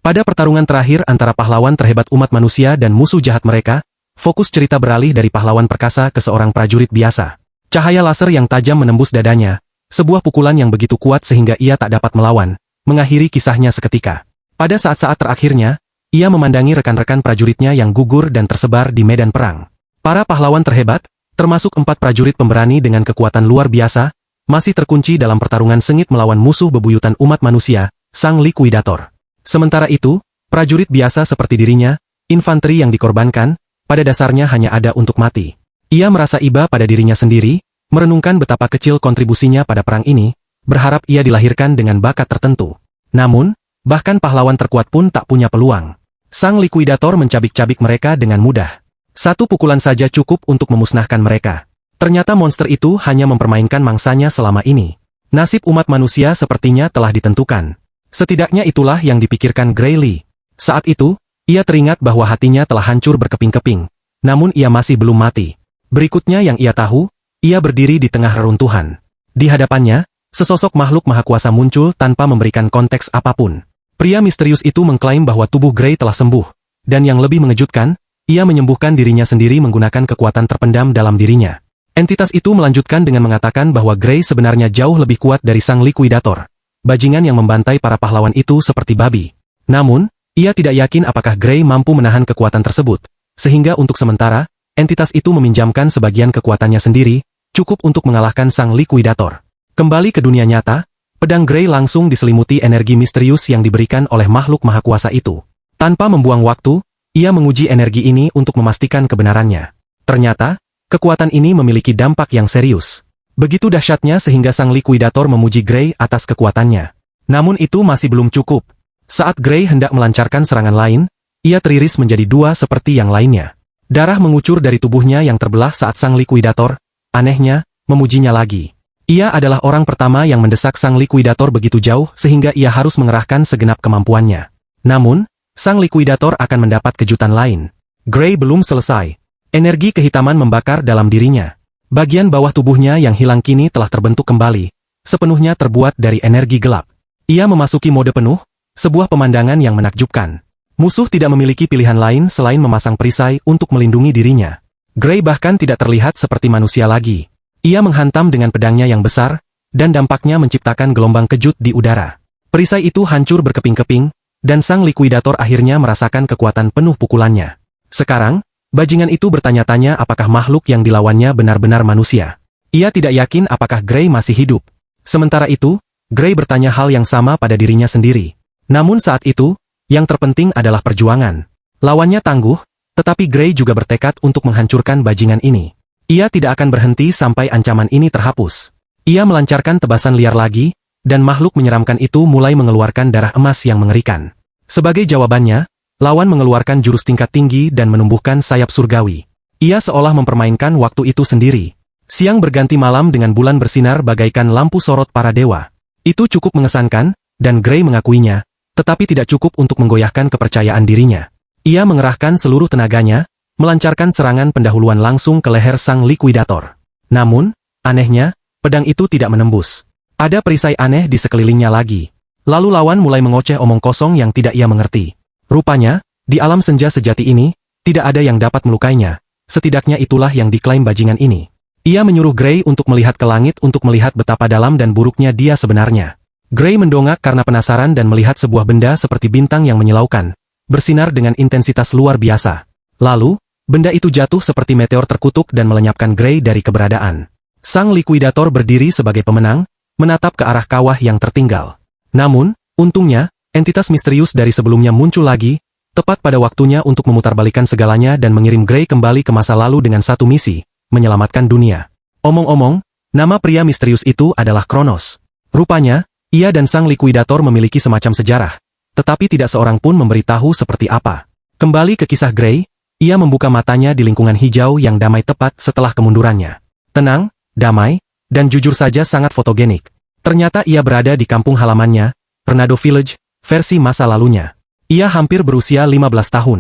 Pada pertarungan terakhir antara pahlawan terhebat umat manusia dan musuh jahat mereka, fokus cerita beralih dari pahlawan perkasa ke seorang prajurit biasa. Cahaya laser yang tajam menembus dadanya, sebuah pukulan yang begitu kuat sehingga ia tak dapat melawan, mengakhiri kisahnya seketika. Pada saat-saat terakhirnya, ia memandangi rekan-rekan prajuritnya yang gugur dan tersebar di medan perang. Para pahlawan terhebat, termasuk 4 prajurit pemberani dengan kekuatan luar biasa, masih terkunci dalam pertarungan sengit melawan musuh bebuyutan umat manusia, Sang Likuidator. Sementara itu, prajurit biasa seperti dirinya, infanteri yang dikorbankan, pada dasarnya hanya ada untuk mati. Ia merasa iba pada dirinya sendiri, merenungkan betapa kecil kontribusinya pada perang ini, berharap ia dilahirkan dengan bakat tertentu. Namun, bahkan pahlawan terkuat pun tak punya peluang. Sang Likuidator mencabik-cabik mereka dengan mudah. Satu pukulan saja cukup untuk memusnahkan mereka. Ternyata monster itu hanya mempermainkan mangsanya selama ini. Nasib umat manusia sepertinya telah ditentukan. Setidaknya itulah yang dipikirkan Gray Lee. Saat itu, ia teringat bahwa hatinya telah hancur berkeping-keping, namun ia masih belum mati. Berikutnya yang ia tahu, ia berdiri di tengah reruntuhan. Di hadapannya, sesosok makhluk maha kuasa muncul tanpa memberikan konteks apapun. Pria misterius itu mengklaim bahwa tubuh Gray telah sembuh, dan yang lebih mengejutkan, ia menyembuhkan dirinya sendiri menggunakan kekuatan terpendam dalam dirinya. Entitas itu melanjutkan dengan mengatakan bahwa Gray sebenarnya jauh lebih kuat dari Sang Likuidator, bajingan yang membantai para pahlawan itu seperti babi. Namun, ia tidak yakin apakah Gray mampu menahan kekuatan tersebut, sehingga untuk sementara, entitas itu meminjamkan sebagian kekuatannya sendiri, cukup untuk mengalahkan Sang Likuidator. Kembali ke dunia nyata, pedang Gray langsung diselimuti energi misterius yang diberikan oleh makhluk maha kuasa itu. Tanpa membuang waktu, ia menguji energi ini untuk memastikan kebenarannya. Ternyata, kekuatan ini memiliki dampak yang serius. Begitu dahsyatnya sehingga Sang Likuidator memuji Gray atas kekuatannya. Namun itu masih belum cukup. Saat Gray hendak melancarkan serangan lain, ia teriris menjadi 2 seperti yang lainnya. Darah mengucur dari tubuhnya yang terbelah saat Sang Likuidator, anehnya, memujinya lagi. Ia adalah orang pertama yang mendesak Sang Likuidator begitu jauh sehingga ia harus mengerahkan segenap kemampuannya. Namun, Sang Likuidator akan mendapat kejutan lain. Gray belum selesai. Energi kehitaman membakar dalam dirinya. Bagian bawah tubuhnya yang hilang kini telah terbentuk kembali, sepenuhnya terbuat dari energi gelap. Ia memasuki mode penuh, sebuah pemandangan yang menakjubkan. Musuh tidak memiliki pilihan lain selain memasang perisai untuk melindungi dirinya. Gray bahkan tidak terlihat seperti manusia lagi. Ia menghantam dengan pedangnya yang besar, dan dampaknya menciptakan gelombang kejut di udara. Perisai itu hancur berkeping-keping, dan Sang Likuidator akhirnya merasakan kekuatan penuh pukulannya. Sekarang, bajingan itu bertanya-tanya apakah makhluk yang dilawannya benar-benar manusia. Ia tidak yakin apakah Gray masih hidup. Sementara itu, Gray bertanya hal yang sama pada dirinya sendiri. Namun saat itu, yang terpenting adalah perjuangan. Lawannya tangguh, tetapi Gray juga bertekad untuk menghancurkan bajingan ini. Ia tidak akan berhenti sampai ancaman ini terhapus. Ia melancarkan tebasan liar lagi, dan makhluk menyeramkan itu mulai mengeluarkan darah emas yang mengerikan. Sebagai jawabannya, lawan mengeluarkan jurus tingkat tinggi dan menumbuhkan sayap surgawi. Ia seolah mempermainkan waktu itu sendiri. Siang berganti malam dengan bulan bersinar bagaikan lampu sorot para dewa. Itu cukup mengesankan, dan Gray mengakuinya, tetapi tidak cukup untuk menggoyahkan kepercayaan dirinya. Ia mengerahkan seluruh tenaganya, melancarkan serangan pendahuluan langsung ke leher Sang Likuidator. Namun, anehnya, pedang itu tidak menembus. Ada perisai aneh di sekelilingnya lagi. Lalu lawan mulai mengoceh omong kosong yang tidak ia mengerti. Rupanya, di alam senja sejati ini, tidak ada yang dapat melukainya. Setidaknya itulah yang diklaim bajingan ini. Ia menyuruh Gray untuk melihat ke langit untuk melihat betapa dalam dan buruknya dia sebenarnya. Gray mendongak karena penasaran dan melihat sebuah benda seperti bintang yang menyilaukan, bersinar dengan intensitas luar biasa. Lalu, benda itu jatuh seperti meteor terkutuk dan melenyapkan Gray dari keberadaan. Sang Likuidator berdiri sebagai pemenang, menatap ke arah kawah yang tertinggal. Namun, untungnya, entitas misterius dari sebelumnya muncul lagi, tepat pada waktunya untuk memutarbalikkan segalanya dan mengirim Gray kembali ke masa lalu dengan satu misi, menyelamatkan dunia. Omong-omong, nama pria misterius itu adalah Kronos. Rupanya, ia dan Sang Likuidator memiliki semacam sejarah, tetapi tidak seorang pun memberitahu seperti apa. Kembali ke kisah Gray, ia membuka matanya di lingkungan hijau yang damai tepat setelah kemundurannya. Tenang, damai, dan jujur saja sangat fotogenik. Ternyata ia berada di kampung halamannya, Tornado Village, versi masa lalunya. Ia hampir berusia 15 tahun.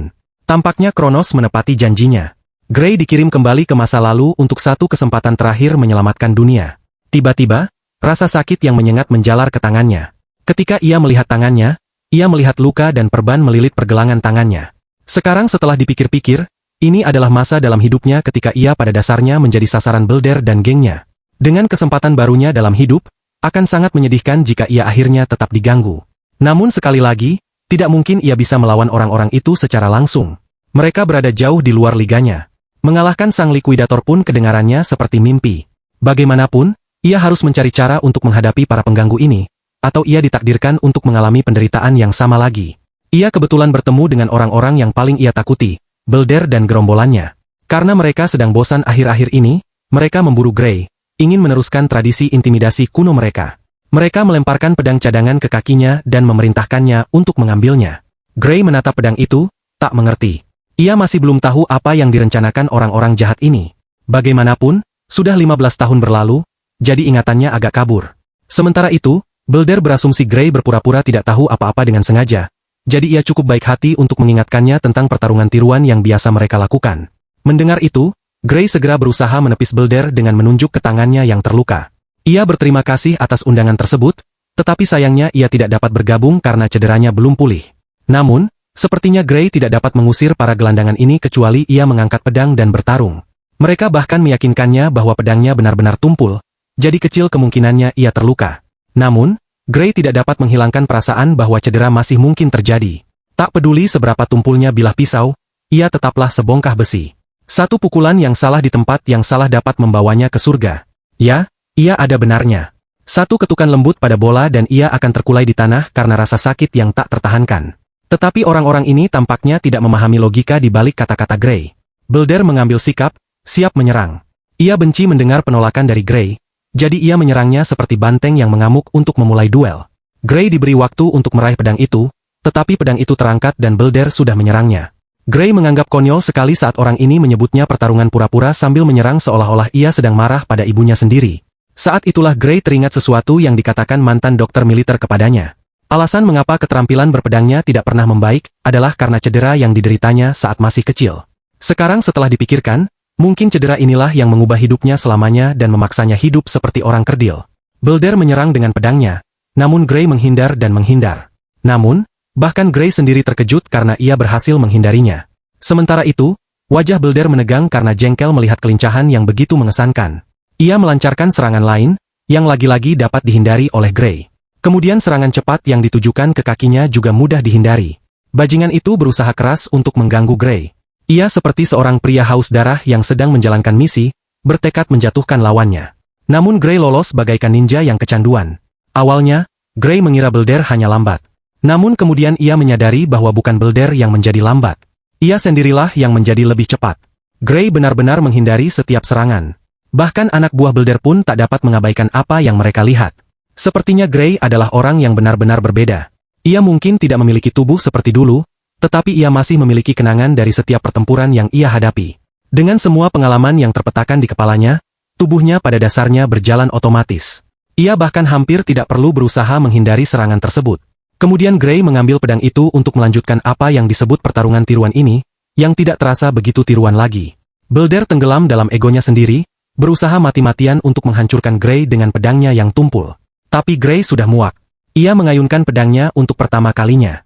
Tampaknya Kronos menepati janjinya. Gray dikirim kembali ke masa lalu untuk satu kesempatan terakhir menyelamatkan dunia. Tiba-tiba, rasa sakit yang menyengat menjalar ke tangannya. Ketika ia melihat tangannya, Ia melihat luka dan perban melilit pergelangan tangannya. Sekarang setelah dipikir-pikir, ini adalah masa dalam hidupnya ketika ia pada dasarnya menjadi sasaran Belder dan gengnya. Dengan kesempatan barunya dalam hidup, akan sangat menyedihkan jika ia akhirnya tetap diganggu. Namun sekali lagi, tidak mungkin ia bisa melawan orang-orang itu secara langsung. Mereka berada jauh di luar liganya. Mengalahkan sang likuidator pun kedengarannya seperti mimpi. Bagaimanapun, ia harus mencari cara untuk menghadapi para pengganggu ini, atau ia ditakdirkan untuk mengalami penderitaan yang sama lagi. Ia kebetulan bertemu dengan orang-orang yang paling ia takuti, Belder dan gerombolannya. Karena mereka sedang bosan akhir-akhir ini, mereka memburu Gray, ingin meneruskan tradisi intimidasi kuno mereka. Mereka melemparkan pedang cadangan ke kakinya dan memerintahkannya untuk mengambilnya. Gray menatap pedang itu, tak mengerti. Ia masih belum tahu apa yang direncanakan orang-orang jahat ini. Bagaimanapun, sudah 15 tahun berlalu, jadi ingatannya agak kabur. Sementara itu, Belder berasumsi Gray berpura-pura tidak tahu apa-apa dengan sengaja. Jadi ia cukup baik hati untuk mengingatkannya tentang pertarungan tiruan yang biasa mereka lakukan. Mendengar itu, Gray segera berusaha menepis Belder dengan menunjuk ke tangannya yang terluka. Ia berterima kasih atas undangan tersebut, tetapi sayangnya ia tidak dapat bergabung karena cederanya belum pulih. Namun, sepertinya Gray tidak dapat mengusir para gelandangan ini kecuali ia mengangkat pedang dan bertarung. Mereka bahkan meyakinkannya bahwa pedangnya benar-benar tumpul, jadi kecil kemungkinannya ia terluka. Namun, Gray tidak dapat menghilangkan perasaan bahwa cedera masih mungkin terjadi. Tak peduli seberapa tumpulnya bilah pisau, ia tetaplah sebongkah besi. Satu pukulan yang salah di tempat yang salah dapat membawanya ke surga. Ya, ia ada benarnya. Satu ketukan lembut pada bola dan ia akan terkulai di tanah karena rasa sakit yang tak tertahankan. Tetapi orang-orang ini tampaknya tidak memahami logika di balik kata-kata Gray. Belder mengambil sikap, siap menyerang. Ia benci mendengar penolakan dari Gray, jadi ia menyerangnya seperti banteng yang mengamuk untuk memulai duel. Gray diberi waktu untuk meraih pedang itu, tetapi pedang itu terangkat dan Belder sudah menyerangnya. Gray menganggap konyol sekali saat orang ini menyebutnya pertarungan pura-pura sambil menyerang seolah-olah ia sedang marah pada ibunya sendiri. Saat itulah Gray teringat sesuatu yang dikatakan mantan dokter militer kepadanya. Alasan mengapa keterampilan berpedangnya tidak pernah membaik adalah karena cedera yang dideritanya saat masih kecil. Sekarang setelah dipikirkan, mungkin cedera inilah yang mengubah hidupnya selamanya dan memaksanya hidup seperti orang kerdil. Belder menyerang dengan pedangnya, namun Gray menghindar dan menghindar. Namun, bahkan Gray sendiri terkejut karena ia berhasil menghindarinya. Sementara itu, wajah Belder menegang karena jengkel melihat kelincahan yang begitu mengesankan. Ia melancarkan serangan lain, yang lagi-lagi dapat dihindari oleh Gray. Kemudian serangan cepat yang ditujukan ke kakinya juga mudah dihindari. Bajingan itu berusaha keras untuk mengganggu Gray. Ia seperti seorang pria haus darah yang sedang menjalankan misi, bertekad menjatuhkan lawannya. Namun Gray lolos bagaikan ninja yang kecanduan. Awalnya, Gray mengira Belder hanya lambat. Namun kemudian ia menyadari bahwa bukan Belder yang menjadi lambat. Ia sendirilah yang menjadi lebih cepat. Gray benar-benar menghindari setiap serangan. Bahkan anak buah Belder pun tak dapat mengabaikan apa yang mereka lihat. Sepertinya Gray adalah orang yang benar-benar berbeda. Ia mungkin tidak memiliki tubuh seperti dulu, tetapi ia masih memiliki kenangan dari setiap pertempuran yang ia hadapi. Dengan semua pengalaman yang terpetakan di kepalanya, tubuhnya pada dasarnya berjalan otomatis. Ia bahkan hampir tidak perlu berusaha menghindari serangan tersebut. Kemudian Gray mengambil pedang itu untuk melanjutkan apa yang disebut pertarungan tiruan ini, yang tidak terasa begitu tiruan lagi. Belder tenggelam dalam egonya sendiri, berusaha mati-matian untuk menghancurkan Gray dengan pedangnya yang tumpul. Tapi Gray sudah muak. Ia mengayunkan pedangnya untuk pertama kalinya.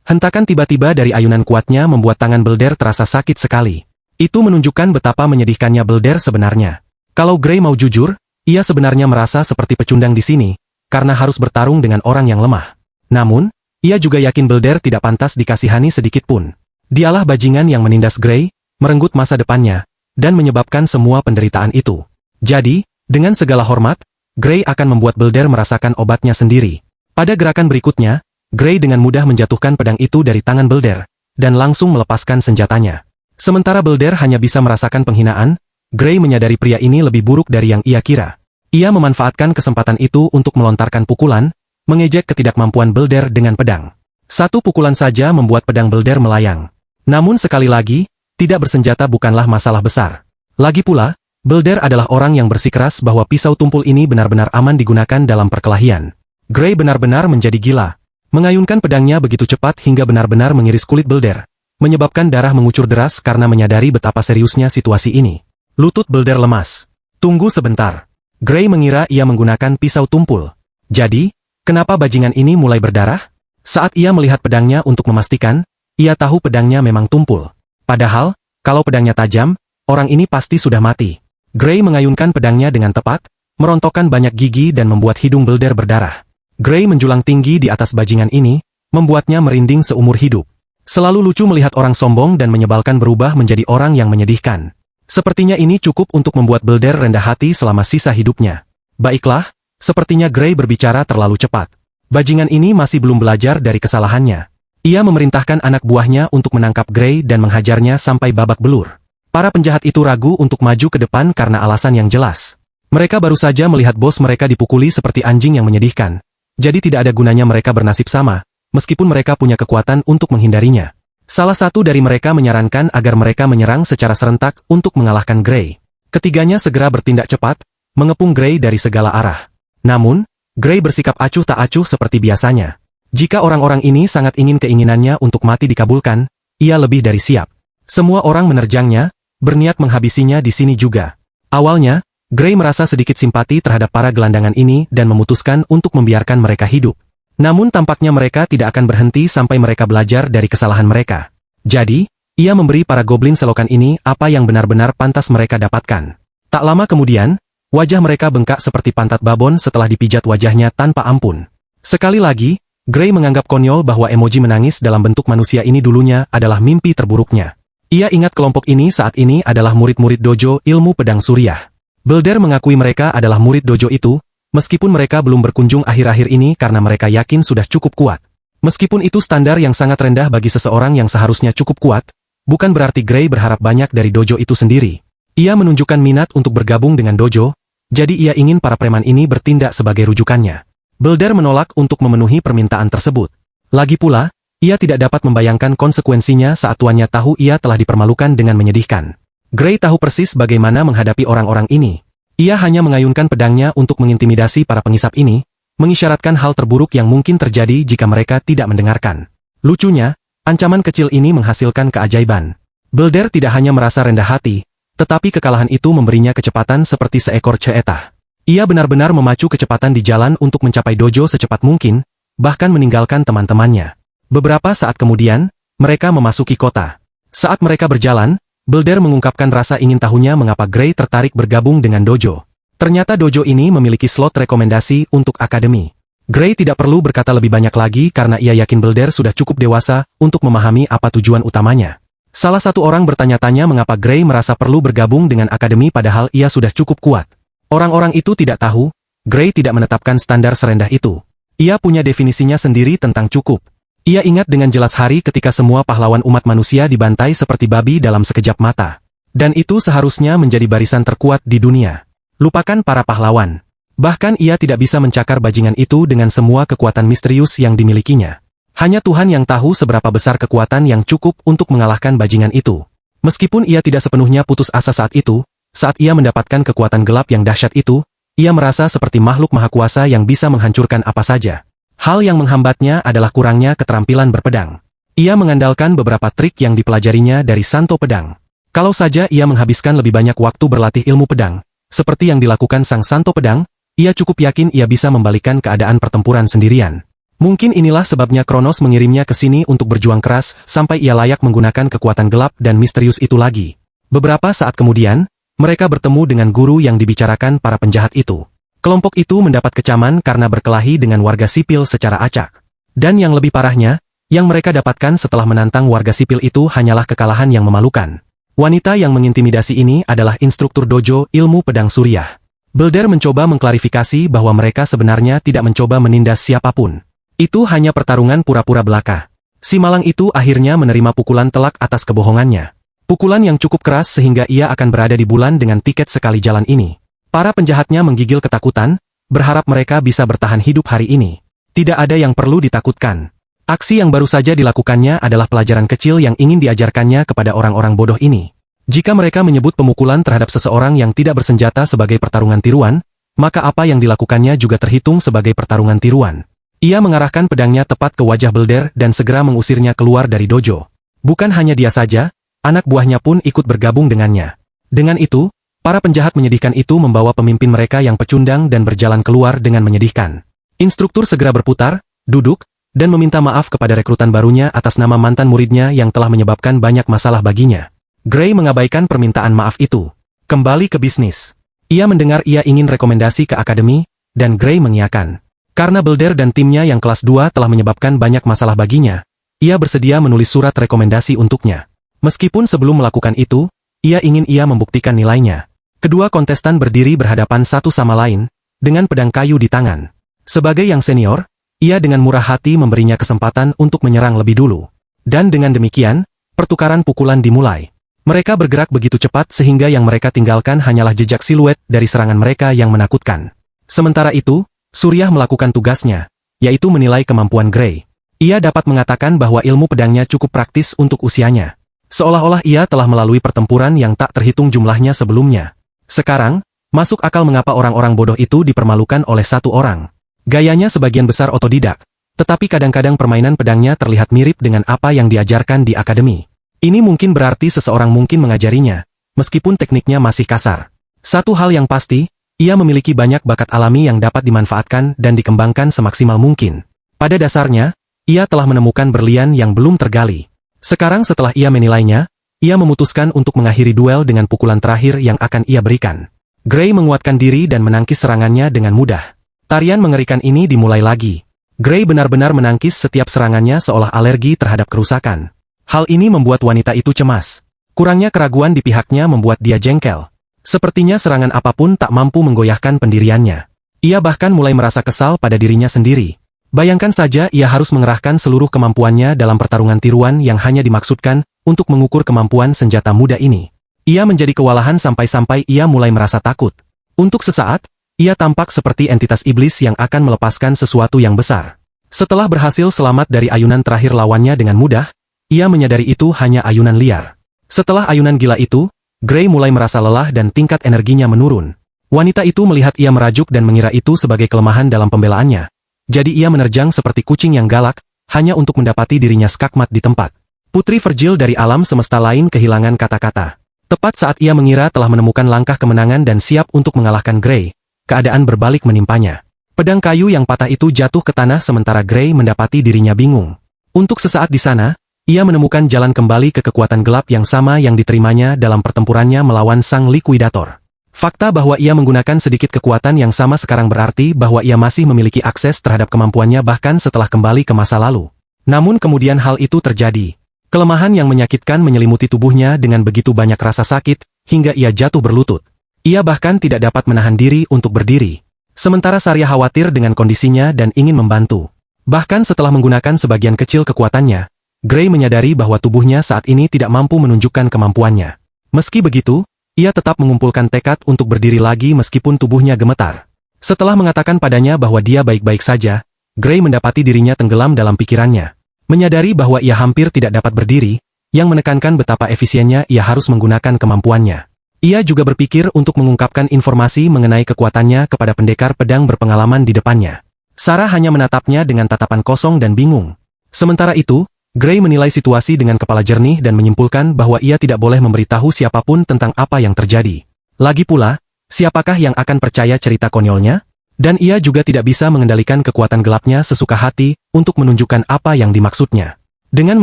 Hentakan tiba-tiba dari ayunan kuatnya membuat tangan Belder terasa sakit sekali. Itu menunjukkan betapa menyedihkannya Belder sebenarnya. Kalau Gray mau jujur, ia sebenarnya merasa seperti pecundang di sini, karena harus bertarung dengan orang yang lemah. Namun, ia juga yakin Belder tidak pantas dikasihani sedikit pun. Dialah bajingan yang menindas Gray, merenggut masa depannya, dan menyebabkan semua penderitaan itu. Jadi, dengan segala hormat, Gray akan membuat Belder merasakan obatnya sendiri. Pada gerakan berikutnya, Gray dengan mudah menjatuhkan pedang itu dari tangan Belder, dan langsung melepaskan senjatanya. Sementara Belder hanya bisa merasakan penghinaan, Gray menyadari pria ini lebih buruk dari yang ia kira. Ia memanfaatkan kesempatan itu untuk melontarkan pukulan, mengejek ketidakmampuan Belder dengan pedang. Satu pukulan saja membuat pedang Belder melayang. Namun sekali lagi, tidak bersenjata bukanlah masalah besar. Lagi pula, Belder adalah orang yang bersikeras bahwa pisau tumpul ini benar-benar aman digunakan dalam perkelahian. Gray benar-benar menjadi gila. Mengayunkan pedangnya begitu cepat hingga benar-benar mengiris kulit Belder, menyebabkan darah mengucur deras karena menyadari betapa seriusnya situasi ini. Lutut Belder lemas. Tunggu sebentar. Gray mengira ia menggunakan pisau tumpul. Jadi, kenapa bajingan ini mulai berdarah? Saat ia melihat pedangnya untuk memastikan, ia tahu pedangnya memang tumpul. Padahal, kalau pedangnya tajam, orang ini pasti sudah mati. Gray mengayunkan pedangnya dengan tepat, merontokkan banyak gigi dan membuat hidung Beldar berdarah. Gray menjulang tinggi di atas bajingan ini, membuatnya merinding seumur hidup. Selalu lucu melihat orang sombong dan menyebalkan berubah menjadi orang yang menyedihkan. Sepertinya ini cukup untuk membuat Beldar rendah hati selama sisa hidupnya. Baiklah, sepertinya Gray berbicara terlalu cepat. Bajingan ini masih belum belajar dari kesalahannya. Ia memerintahkan anak buahnya untuk menangkap Gray dan menghajarnya sampai babak belur. Para penjahat itu ragu untuk maju ke depan karena alasan yang jelas. Mereka baru saja melihat bos mereka dipukuli seperti anjing yang menyedihkan. Jadi tidak ada gunanya mereka bernasib sama, meskipun mereka punya kekuatan untuk menghindarinya. Salah satu dari mereka menyarankan agar mereka menyerang secara serentak untuk mengalahkan Gray. Ketiganya segera bertindak cepat, mengepung Gray dari segala arah. Namun, Gray bersikap acuh tak acuh seperti biasanya. Jika orang-orang ini sangat ingin keinginannya untuk mati dikabulkan, ia lebih dari siap. Semua orang menerjangnya, berniat menghabisinya di sini juga. Awalnya, Gray merasa sedikit simpati terhadap para gelandangan ini dan memutuskan untuk membiarkan mereka hidup. Namun tampaknya mereka tidak akan berhenti sampai mereka belajar dari kesalahan mereka. Jadi, ia memberi para goblin selokan ini apa yang benar-benar pantas mereka dapatkan. Tak lama kemudian, wajah mereka bengkak seperti pantat babon setelah dipijat wajahnya tanpa ampun. Sekali lagi, Gray menganggap konyol bahwa emoji menangis dalam bentuk manusia ini dulunya adalah mimpi terburuknya. Ia ingat kelompok ini saat ini adalah murid-murid dojo ilmu pedang Suriah. Beldar mengakui mereka adalah murid dojo itu, meskipun mereka belum berkunjung akhir-akhir ini karena mereka yakin sudah cukup kuat. Meskipun itu standar yang sangat rendah bagi seseorang yang seharusnya cukup kuat, bukan berarti Gray berharap banyak dari dojo itu sendiri. Ia menunjukkan minat untuk bergabung dengan dojo, jadi ia ingin para preman ini bertindak sebagai rujukannya. Beldar menolak untuk memenuhi permintaan tersebut. Lagi pula, ia tidak dapat membayangkan konsekuensinya saat tuannya tahu ia telah dipermalukan dengan menyedihkan. Gray tahu persis bagaimana menghadapi orang-orang ini. Ia hanya mengayunkan pedangnya untuk mengintimidasi para pengisap ini, mengisyaratkan hal terburuk yang mungkin terjadi jika mereka tidak mendengarkan. Lucunya, ancaman kecil ini menghasilkan keajaiban. Beldar tidak hanya merasa rendah hati, tetapi kekalahan itu memberinya kecepatan seperti seekor ceetah. Ia benar-benar memacu kecepatan di jalan untuk mencapai dojo secepat mungkin, bahkan meninggalkan teman-temannya. Beberapa saat kemudian, mereka memasuki kota. Saat mereka berjalan, Beldar mengungkapkan rasa ingin tahunya mengapa Gray tertarik bergabung dengan dojo. Ternyata dojo ini memiliki slot rekomendasi untuk akademi. Gray tidak perlu berkata lebih banyak lagi karena ia yakin Beldar sudah cukup dewasa untuk memahami apa tujuan utamanya. Salah satu orang bertanya-tanya mengapa Gray merasa perlu bergabung dengan akademi padahal ia sudah cukup kuat. Orang-orang itu tidak tahu, Gray tidak menetapkan standar serendah itu. Ia punya definisinya sendiri tentang cukup. Ia ingat dengan jelas hari ketika semua pahlawan umat manusia dibantai seperti babi dalam sekejap mata. Dan itu seharusnya menjadi barisan terkuat di dunia. Lupakan para pahlawan. Bahkan ia tidak bisa mencakar bajingan itu dengan semua kekuatan misterius yang dimilikinya. Hanya Tuhan yang tahu seberapa besar kekuatan yang cukup untuk mengalahkan bajingan itu. Meskipun ia tidak sepenuhnya putus asa saat itu, saat ia mendapatkan kekuatan gelap yang dahsyat itu, ia merasa seperti makhluk maha kuasa yang bisa menghancurkan apa saja. Hal yang menghambatnya adalah kurangnya keterampilan berpedang. Ia mengandalkan beberapa trik yang dipelajarinya dari Santo Pedang. Kalau saja ia menghabiskan lebih banyak waktu berlatih ilmu pedang, seperti yang dilakukan sang Santo Pedang, ia cukup yakin ia bisa membalikan keadaan pertempuran sendirian. Mungkin inilah sebabnya Kronos mengirimnya ke sini untuk berjuang keras sampai ia layak menggunakan kekuatan gelap dan misterius itu lagi. Beberapa saat kemudian, mereka bertemu dengan guru yang dibicarakan para penjahat itu. Kelompok itu mendapat kecaman karena berkelahi dengan warga sipil secara acak. Dan yang lebih parahnya, yang mereka dapatkan setelah menantang warga sipil itu hanyalah kekalahan yang memalukan. Wanita yang mengintimidasi ini adalah instruktur dojo ilmu pedang Suriah. Beldar mencoba mengklarifikasi bahwa mereka sebenarnya tidak mencoba menindas siapapun. Itu hanya pertarungan pura-pura belaka. Si malang itu akhirnya menerima pukulan telak atas kebohongannya. Pukulan yang cukup keras sehingga ia akan berada di bulan dengan tiket sekali jalan ini. Para penjahatnya menggigil ketakutan, berharap mereka bisa bertahan hidup hari ini. Tidak ada yang perlu ditakutkan. Aksi yang baru saja dilakukannya adalah pelajaran kecil yang ingin diajarkannya kepada orang-orang bodoh ini. Jika mereka menyebut pemukulan terhadap seseorang yang tidak bersenjata sebagai pertarungan tiruan, maka apa yang dilakukannya juga terhitung sebagai pertarungan tiruan. Ia mengarahkan pedangnya tepat ke wajah Beldar dan segera mengusirnya keluar dari dojo. Bukan hanya dia saja, anak buahnya pun ikut bergabung dengannya. Dengan itu, para penjahat menyedihkan itu membawa pemimpin mereka yang pecundang dan berjalan keluar dengan menyedihkan. Instruktur segera berputar, duduk, dan meminta maaf kepada rekrutan barunya atas nama mantan muridnya yang telah menyebabkan banyak masalah baginya. Gray mengabaikan permintaan maaf itu. Kembali ke bisnis. Ia mendengar ia ingin rekomendasi ke akademi, dan Gray mengiyakan. Karena Belder dan timnya yang kelas 2 telah menyebabkan banyak masalah baginya, ia bersedia menulis surat rekomendasi untuknya. Meskipun sebelum melakukan itu, ia ingin membuktikan nilainya. Kedua kontestan berdiri berhadapan satu sama lain, dengan pedang kayu di tangan. Sebagai yang senior, ia dengan murah hati memberinya kesempatan untuk menyerang lebih dulu. Dan dengan demikian, pertukaran pukulan dimulai. Mereka bergerak begitu cepat sehingga yang mereka tinggalkan hanyalah jejak siluet dari serangan mereka yang menakutkan. Sementara itu, Suryah melakukan tugasnya, yaitu menilai kemampuan Gray. Ia dapat mengatakan bahwa ilmu pedangnya cukup praktis untuk usianya. Seolah-olah ia telah melalui pertempuran yang tak terhitung jumlahnya sebelumnya. Sekarang, masuk akal mengapa orang-orang bodoh itu dipermalukan oleh satu orang. Gayanya sebagian besar otodidak, tetapi kadang-kadang permainan pedangnya terlihat mirip dengan apa yang diajarkan di akademi. Ini mungkin berarti seseorang mungkin mengajarinya, meskipun tekniknya masih kasar. Satu hal yang pasti, ia memiliki banyak bakat alami yang dapat dimanfaatkan dan dikembangkan semaksimal mungkin. Pada dasarnya, ia telah menemukan berlian yang belum tergali. Sekarang setelah ia menilainya, ia memutuskan untuk mengakhiri duel dengan pukulan terakhir yang akan ia berikan. Gray menguatkan diri dan menangkis serangannya dengan mudah. Tarian mengerikan ini dimulai lagi. Gray benar-benar menangkis setiap serangannya seolah alergi terhadap kerusakan. Hal ini membuat wanita itu cemas. Kurangnya keraguan di pihaknya membuat dia jengkel. Sepertinya serangan apapun tak mampu menggoyahkan pendiriannya. Ia bahkan mulai merasa kesal pada dirinya sendiri. Bayangkan saja ia harus mengerahkan seluruh kemampuannya dalam pertarungan tiruan yang hanya dimaksudkan untuk mengukur kemampuan senjata muda ini. Ia menjadi kewalahan sampai-sampai ia mulai merasa takut. Untuk sesaat, ia tampak seperti entitas iblis yang akan melepaskan sesuatu yang besar. Setelah berhasil selamat dari ayunan terakhir lawannya dengan mudah, ia menyadari itu hanya ayunan liar. Setelah ayunan gila itu, Gray mulai merasa lelah dan tingkat energinya menurun. Wanita itu melihat ia merajuk dan mengira itu sebagai kelemahan dalam pembelaannya. Jadi ia menerjang seperti kucing yang galak, hanya untuk mendapati dirinya skakmat di tempat. Putri Virgil dari alam semesta lain kehilangan kata-kata. Tepat saat ia mengira telah menemukan langkah kemenangan dan siap untuk mengalahkan Gray, keadaan berbalik menimpanya. Pedang kayu yang patah itu jatuh ke tanah sementara Gray mendapati dirinya bingung. Untuk sesaat di sana, ia menemukan jalan kembali ke kekuatan gelap yang sama yang diterimanya dalam pertempurannya melawan sang likuidator. Fakta bahwa ia menggunakan sedikit kekuatan yang sama sekarang berarti bahwa ia masih memiliki akses terhadap kemampuannya bahkan setelah kembali ke masa lalu. Namun kemudian hal itu terjadi. Kelemahan yang menyakitkan menyelimuti tubuhnya dengan begitu banyak rasa sakit, hingga ia jatuh berlutut. Ia bahkan tidak dapat menahan diri untuk berdiri. Sementara Sarya khawatir dengan kondisinya dan ingin membantu. Bahkan setelah menggunakan sebagian kecil kekuatannya, Gray menyadari bahwa tubuhnya saat ini tidak mampu menunjukkan kemampuannya. Meski begitu, ia tetap mengumpulkan tekad untuk berdiri lagi meskipun tubuhnya gemetar. Setelah mengatakan padanya bahwa dia baik-baik saja, Gray mendapati dirinya tenggelam dalam pikirannya. Menyadari bahwa ia hampir tidak dapat berdiri, yang menekankan betapa efisiennya ia harus menggunakan kemampuannya. Ia juga berpikir untuk mengungkapkan informasi mengenai kekuatannya kepada pendekar pedang berpengalaman di depannya. Sarah hanya menatapnya dengan tatapan kosong dan bingung. Sementara itu, Gray menilai situasi dengan kepala jernih dan menyimpulkan bahwa ia tidak boleh memberitahu siapapun tentang apa yang terjadi. Lagi pula, siapakah yang akan percaya cerita konyolnya? Dan ia juga tidak bisa mengendalikan kekuatan gelapnya sesuka hati untuk menunjukkan apa yang dimaksudnya. Dengan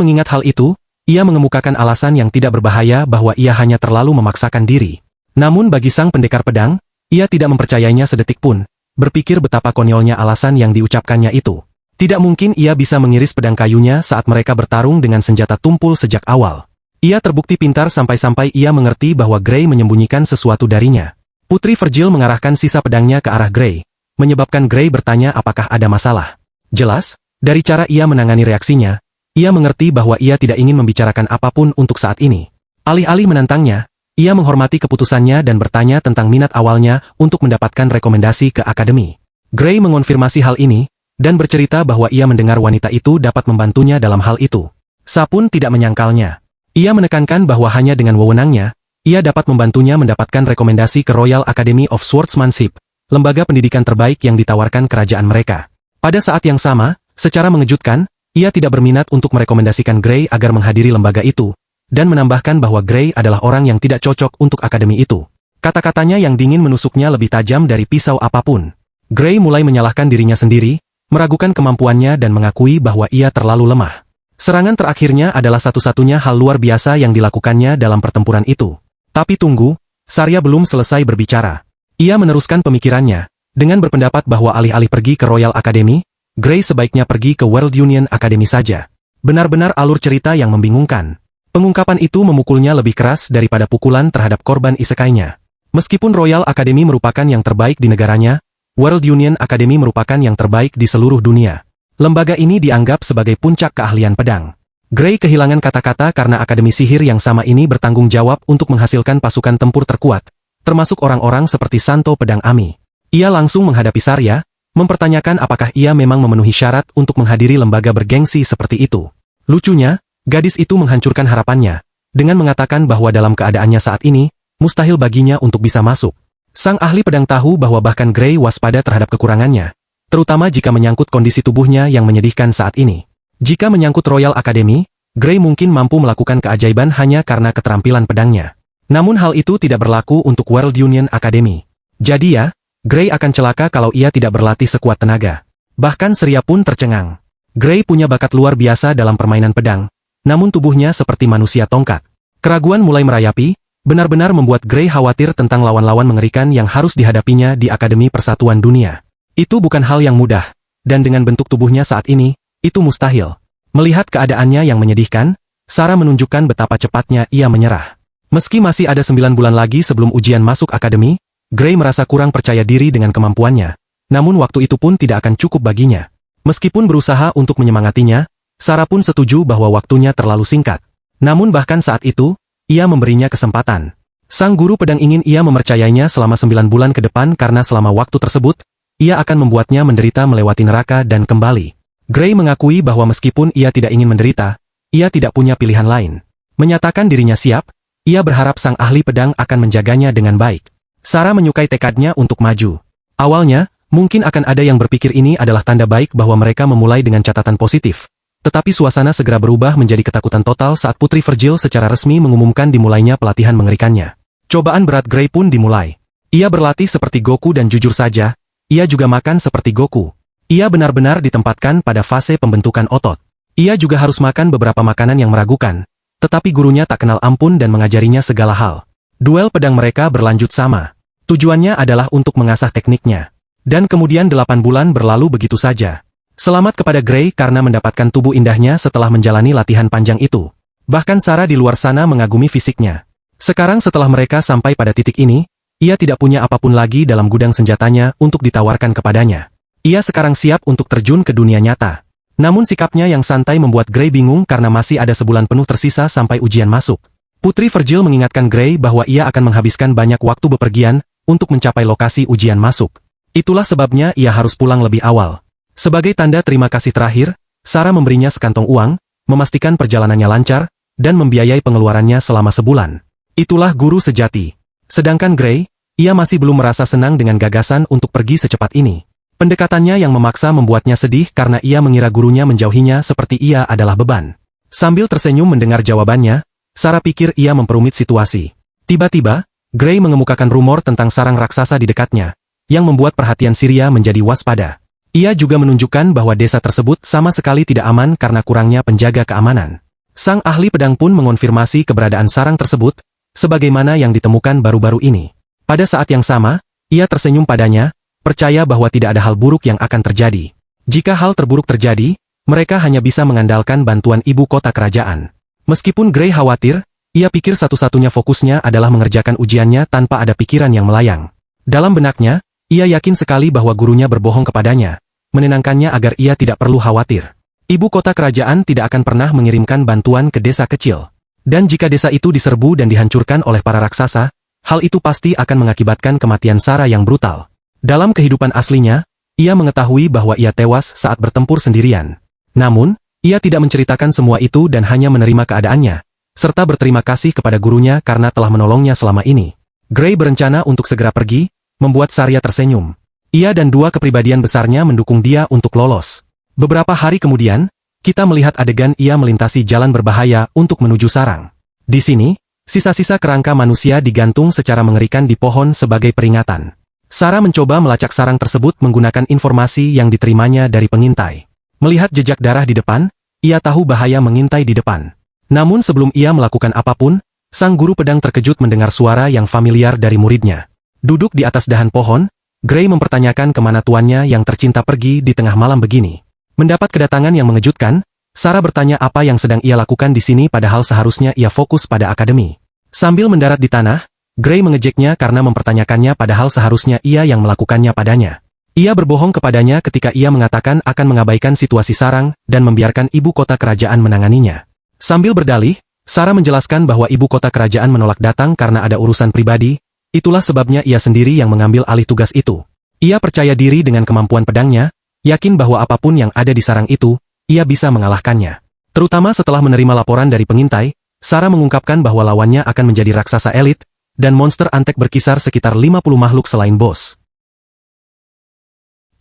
mengingat hal itu, ia mengemukakan alasan yang tidak berbahaya bahwa ia hanya terlalu memaksakan diri. Namun bagi sang pendekar pedang, ia tidak mempercayainya sedetik pun, berpikir betapa konyolnya alasan yang diucapkannya itu. Tidak mungkin ia bisa mengiris pedang kayunya saat mereka bertarung dengan senjata tumpul sejak awal. Ia terbukti pintar sampai-sampai ia mengerti bahwa Gray menyembunyikan sesuatu darinya. Putri Virgil mengarahkan sisa pedangnya ke arah Gray, menyebabkan Gray bertanya apakah ada masalah. Jelas, dari cara ia menangani reaksinya, ia mengerti bahwa ia tidak ingin membicarakan apapun untuk saat ini. Alih-alih menantangnya, ia menghormati keputusannya dan bertanya tentang minat awalnya untuk mendapatkan rekomendasi ke akademi. Gray mengonfirmasi hal ini, dan bercerita bahwa ia mendengar wanita itu dapat membantunya dalam hal itu. Sa pun tidak menyangkalnya. Ia menekankan bahwa hanya dengan wewenangnya, ia dapat membantunya mendapatkan rekomendasi ke Royal Academy of Swordsmanship, lembaga pendidikan terbaik yang ditawarkan kerajaan mereka. Pada saat yang sama, secara mengejutkan, ia tidak berminat untuk merekomendasikan Gray agar menghadiri lembaga itu, dan menambahkan bahwa Gray adalah orang yang tidak cocok untuk akademi itu. Kata-katanya yang dingin menusuknya lebih tajam dari pisau apapun. Gray mulai menyalahkan dirinya sendiri, meragukan kemampuannya dan mengakui bahwa ia terlalu lemah. Serangan terakhirnya adalah satu-satunya hal luar biasa yang dilakukannya dalam pertempuran itu. Tapi tunggu, Sarya belum selesai berbicara. Ia meneruskan pemikirannya, dengan berpendapat bahwa alih-alih pergi ke Royal Academy, Grey sebaiknya pergi ke World Union Academy saja. Benar-benar alur cerita yang membingungkan. Pengungkapan itu memukulnya lebih keras daripada pukulan terhadap korban isekainya. Meskipun Royal Academy merupakan yang terbaik di negaranya, World Union Academy merupakan yang terbaik di seluruh dunia. Lembaga ini dianggap sebagai puncak keahlian pedang. Grey kehilangan kata-kata karena Akademi Sihir yang sama ini bertanggung jawab untuk menghasilkan pasukan tempur terkuat, termasuk orang-orang seperti Santo Pedang Ami. Ia langsung menghadapi Sarya, mempertanyakan apakah ia memang memenuhi syarat untuk menghadiri lembaga bergengsi seperti itu. Lucunya, gadis itu menghancurkan harapannya, dengan mengatakan bahwa dalam keadaannya saat ini, mustahil baginya untuk bisa masuk. Sang ahli pedang tahu bahwa bahkan Grey waspada terhadap kekurangannya, terutama jika menyangkut kondisi tubuhnya yang menyedihkan saat ini. Jika menyangkut Royal Academy, Grey mungkin mampu melakukan keajaiban hanya karena keterampilan pedangnya. Namun hal itu tidak berlaku untuk World Union Academy. Jadi ya, Grey akan celaka kalau ia tidak berlatih sekuat tenaga. Bahkan Surya pun tercengang. Grey punya bakat luar biasa dalam permainan pedang, namun tubuhnya seperti manusia tongkat. Keraguan mulai merayapi, benar-benar membuat Grey khawatir tentang lawan-lawan mengerikan yang harus dihadapinya di Akademi Persatuan Dunia. Itu bukan hal yang mudah, dan dengan bentuk tubuhnya saat ini, itu mustahil. Melihat keadaannya yang menyedihkan, Sarah menunjukkan betapa cepatnya ia menyerah. Meski masih ada 9 bulan lagi sebelum ujian masuk akademi, Grey merasa kurang percaya diri dengan kemampuannya, namun waktu itu pun tidak akan cukup baginya. Meskipun berusaha untuk menyemangatinya, Sarah pun setuju bahwa waktunya terlalu singkat. Namun bahkan saat itu, ia memberinya kesempatan. Sang guru pedang ingin ia mempercayainya selama 9 bulan ke depan karena selama waktu tersebut, ia akan membuatnya menderita melewati neraka dan kembali. Grey mengakui bahwa meskipun ia tidak ingin menderita, ia tidak punya pilihan lain. Menyatakan dirinya siap, ia berharap sang ahli pedang akan menjaganya dengan baik. Sarah menyukai tekadnya untuk maju. Awalnya, mungkin akan ada yang berpikir ini adalah tanda baik bahwa mereka memulai dengan catatan positif. Tetapi suasana segera berubah menjadi ketakutan total saat Putri Virgil secara resmi mengumumkan dimulainya pelatihan mengerikannya. Cobaan berat Grey pun dimulai. Ia berlatih seperti Goku dan jujur saja, ia juga makan seperti Goku. Ia benar-benar ditempatkan pada fase pembentukan otot. Ia juga harus makan beberapa makanan yang meragukan, tetapi gurunya tak kenal ampun dan mengajarinya segala hal. Duel pedang mereka berlanjut sama. Tujuannya adalah untuk mengasah tekniknya. Dan kemudian 8 bulan berlalu begitu saja. Selamat kepada Grey karena mendapatkan tubuh indahnya setelah menjalani latihan panjang itu. Bahkan Sarah di luar sana mengagumi fisiknya. Sekarang setelah mereka sampai pada titik ini, ia tidak punya apapun lagi dalam gudang senjatanya untuk ditawarkan kepadanya. Ia sekarang siap untuk terjun ke dunia nyata. Namun sikapnya yang santai membuat Grey bingung karena masih ada sebulan penuh tersisa sampai ujian masuk. Putri Virgil mengingatkan Grey bahwa ia akan menghabiskan banyak waktu bepergian untuk mencapai lokasi ujian masuk. Itulah sebabnya ia harus pulang lebih awal. Sebagai tanda terima kasih terakhir, Sarah memberinya sekantong uang, memastikan perjalanannya lancar, dan membiayai pengeluarannya selama sebulan. Itulah guru sejati. Sedangkan Grey, ia masih belum merasa senang dengan gagasan untuk pergi secepat ini. Pendekatannya yang memaksa membuatnya sedih karena ia mengira gurunya menjauhinya seperti ia adalah beban. Sambil tersenyum mendengar jawabannya, Sarah pikir ia memperumit situasi. Tiba-tiba, Grey mengemukakan rumor tentang sarang raksasa di dekatnya, yang membuat perhatian Surya menjadi waspada. Ia juga menunjukkan bahwa desa tersebut sama sekali tidak aman karena kurangnya penjaga keamanan. Sang ahli pedang pun mengonfirmasi keberadaan sarang tersebut, sebagaimana yang ditemukan baru-baru ini. Pada saat yang sama, ia tersenyum padanya, percaya bahwa tidak ada hal buruk yang akan terjadi. Jika hal terburuk terjadi, mereka hanya bisa mengandalkan bantuan ibu kota kerajaan. Meskipun Grey khawatir, ia pikir satu-satunya fokusnya adalah mengerjakan ujiannya tanpa ada pikiran yang melayang. Dalam benaknya, ia yakin sekali bahwa gurunya berbohong kepadanya, menenangkannya agar ia tidak perlu khawatir. Ibu kota kerajaan tidak akan pernah mengirimkan bantuan ke desa kecil. Dan jika desa itu diserbu dan dihancurkan oleh para raksasa, hal itu pasti akan mengakibatkan kematian Sarah yang brutal. Dalam kehidupan aslinya, ia mengetahui bahwa ia tewas saat bertempur sendirian. Namun, ia tidak menceritakan semua itu dan hanya menerima keadaannya, serta berterima kasih kepada gurunya karena telah menolongnya selama ini. Grey berencana untuk segera pergi, membuat Sarya tersenyum. Ia dan dua kepribadian besarnya mendukung dia untuk lolos. Beberapa hari kemudian, kita melihat adegan ia melintasi jalan berbahaya untuk menuju sarang. Di sini, sisa-sisa kerangka manusia digantung secara mengerikan di pohon sebagai peringatan. Sarah mencoba melacak sarang tersebut menggunakan informasi yang diterimanya dari pengintai. Melihat jejak darah di depan, ia tahu bahaya mengintai di depan. Namun sebelum ia melakukan apapun, sang guru pedang terkejut mendengar suara yang familiar dari muridnya. Duduk di atas dahan pohon, Gray mempertanyakan kemana tuannya yang tercinta pergi di tengah malam begini. Mendapat kedatangan yang mengejutkan, Sarah bertanya apa yang sedang ia lakukan di sini padahal seharusnya ia fokus pada akademi. Sambil mendarat di tanah, Gray mengejeknya karena mempertanyakannya padahal seharusnya ia yang melakukannya padanya. Ia berbohong kepadanya ketika ia mengatakan akan mengabaikan situasi sarang dan membiarkan ibu kota kerajaan menanganinya. Sambil berdalih, Sarah menjelaskan bahwa ibu kota kerajaan menolak datang karena ada urusan pribadi, itulah sebabnya ia sendiri yang mengambil alih tugas itu. Ia percaya diri dengan kemampuan pedangnya, yakin bahwa apapun yang ada di sarang itu, ia bisa mengalahkannya. Terutama setelah menerima laporan dari pengintai, Sarah mengungkapkan bahwa lawannya akan menjadi raksasa elit, dan monster antek berkisar sekitar 50 makhluk selain bos.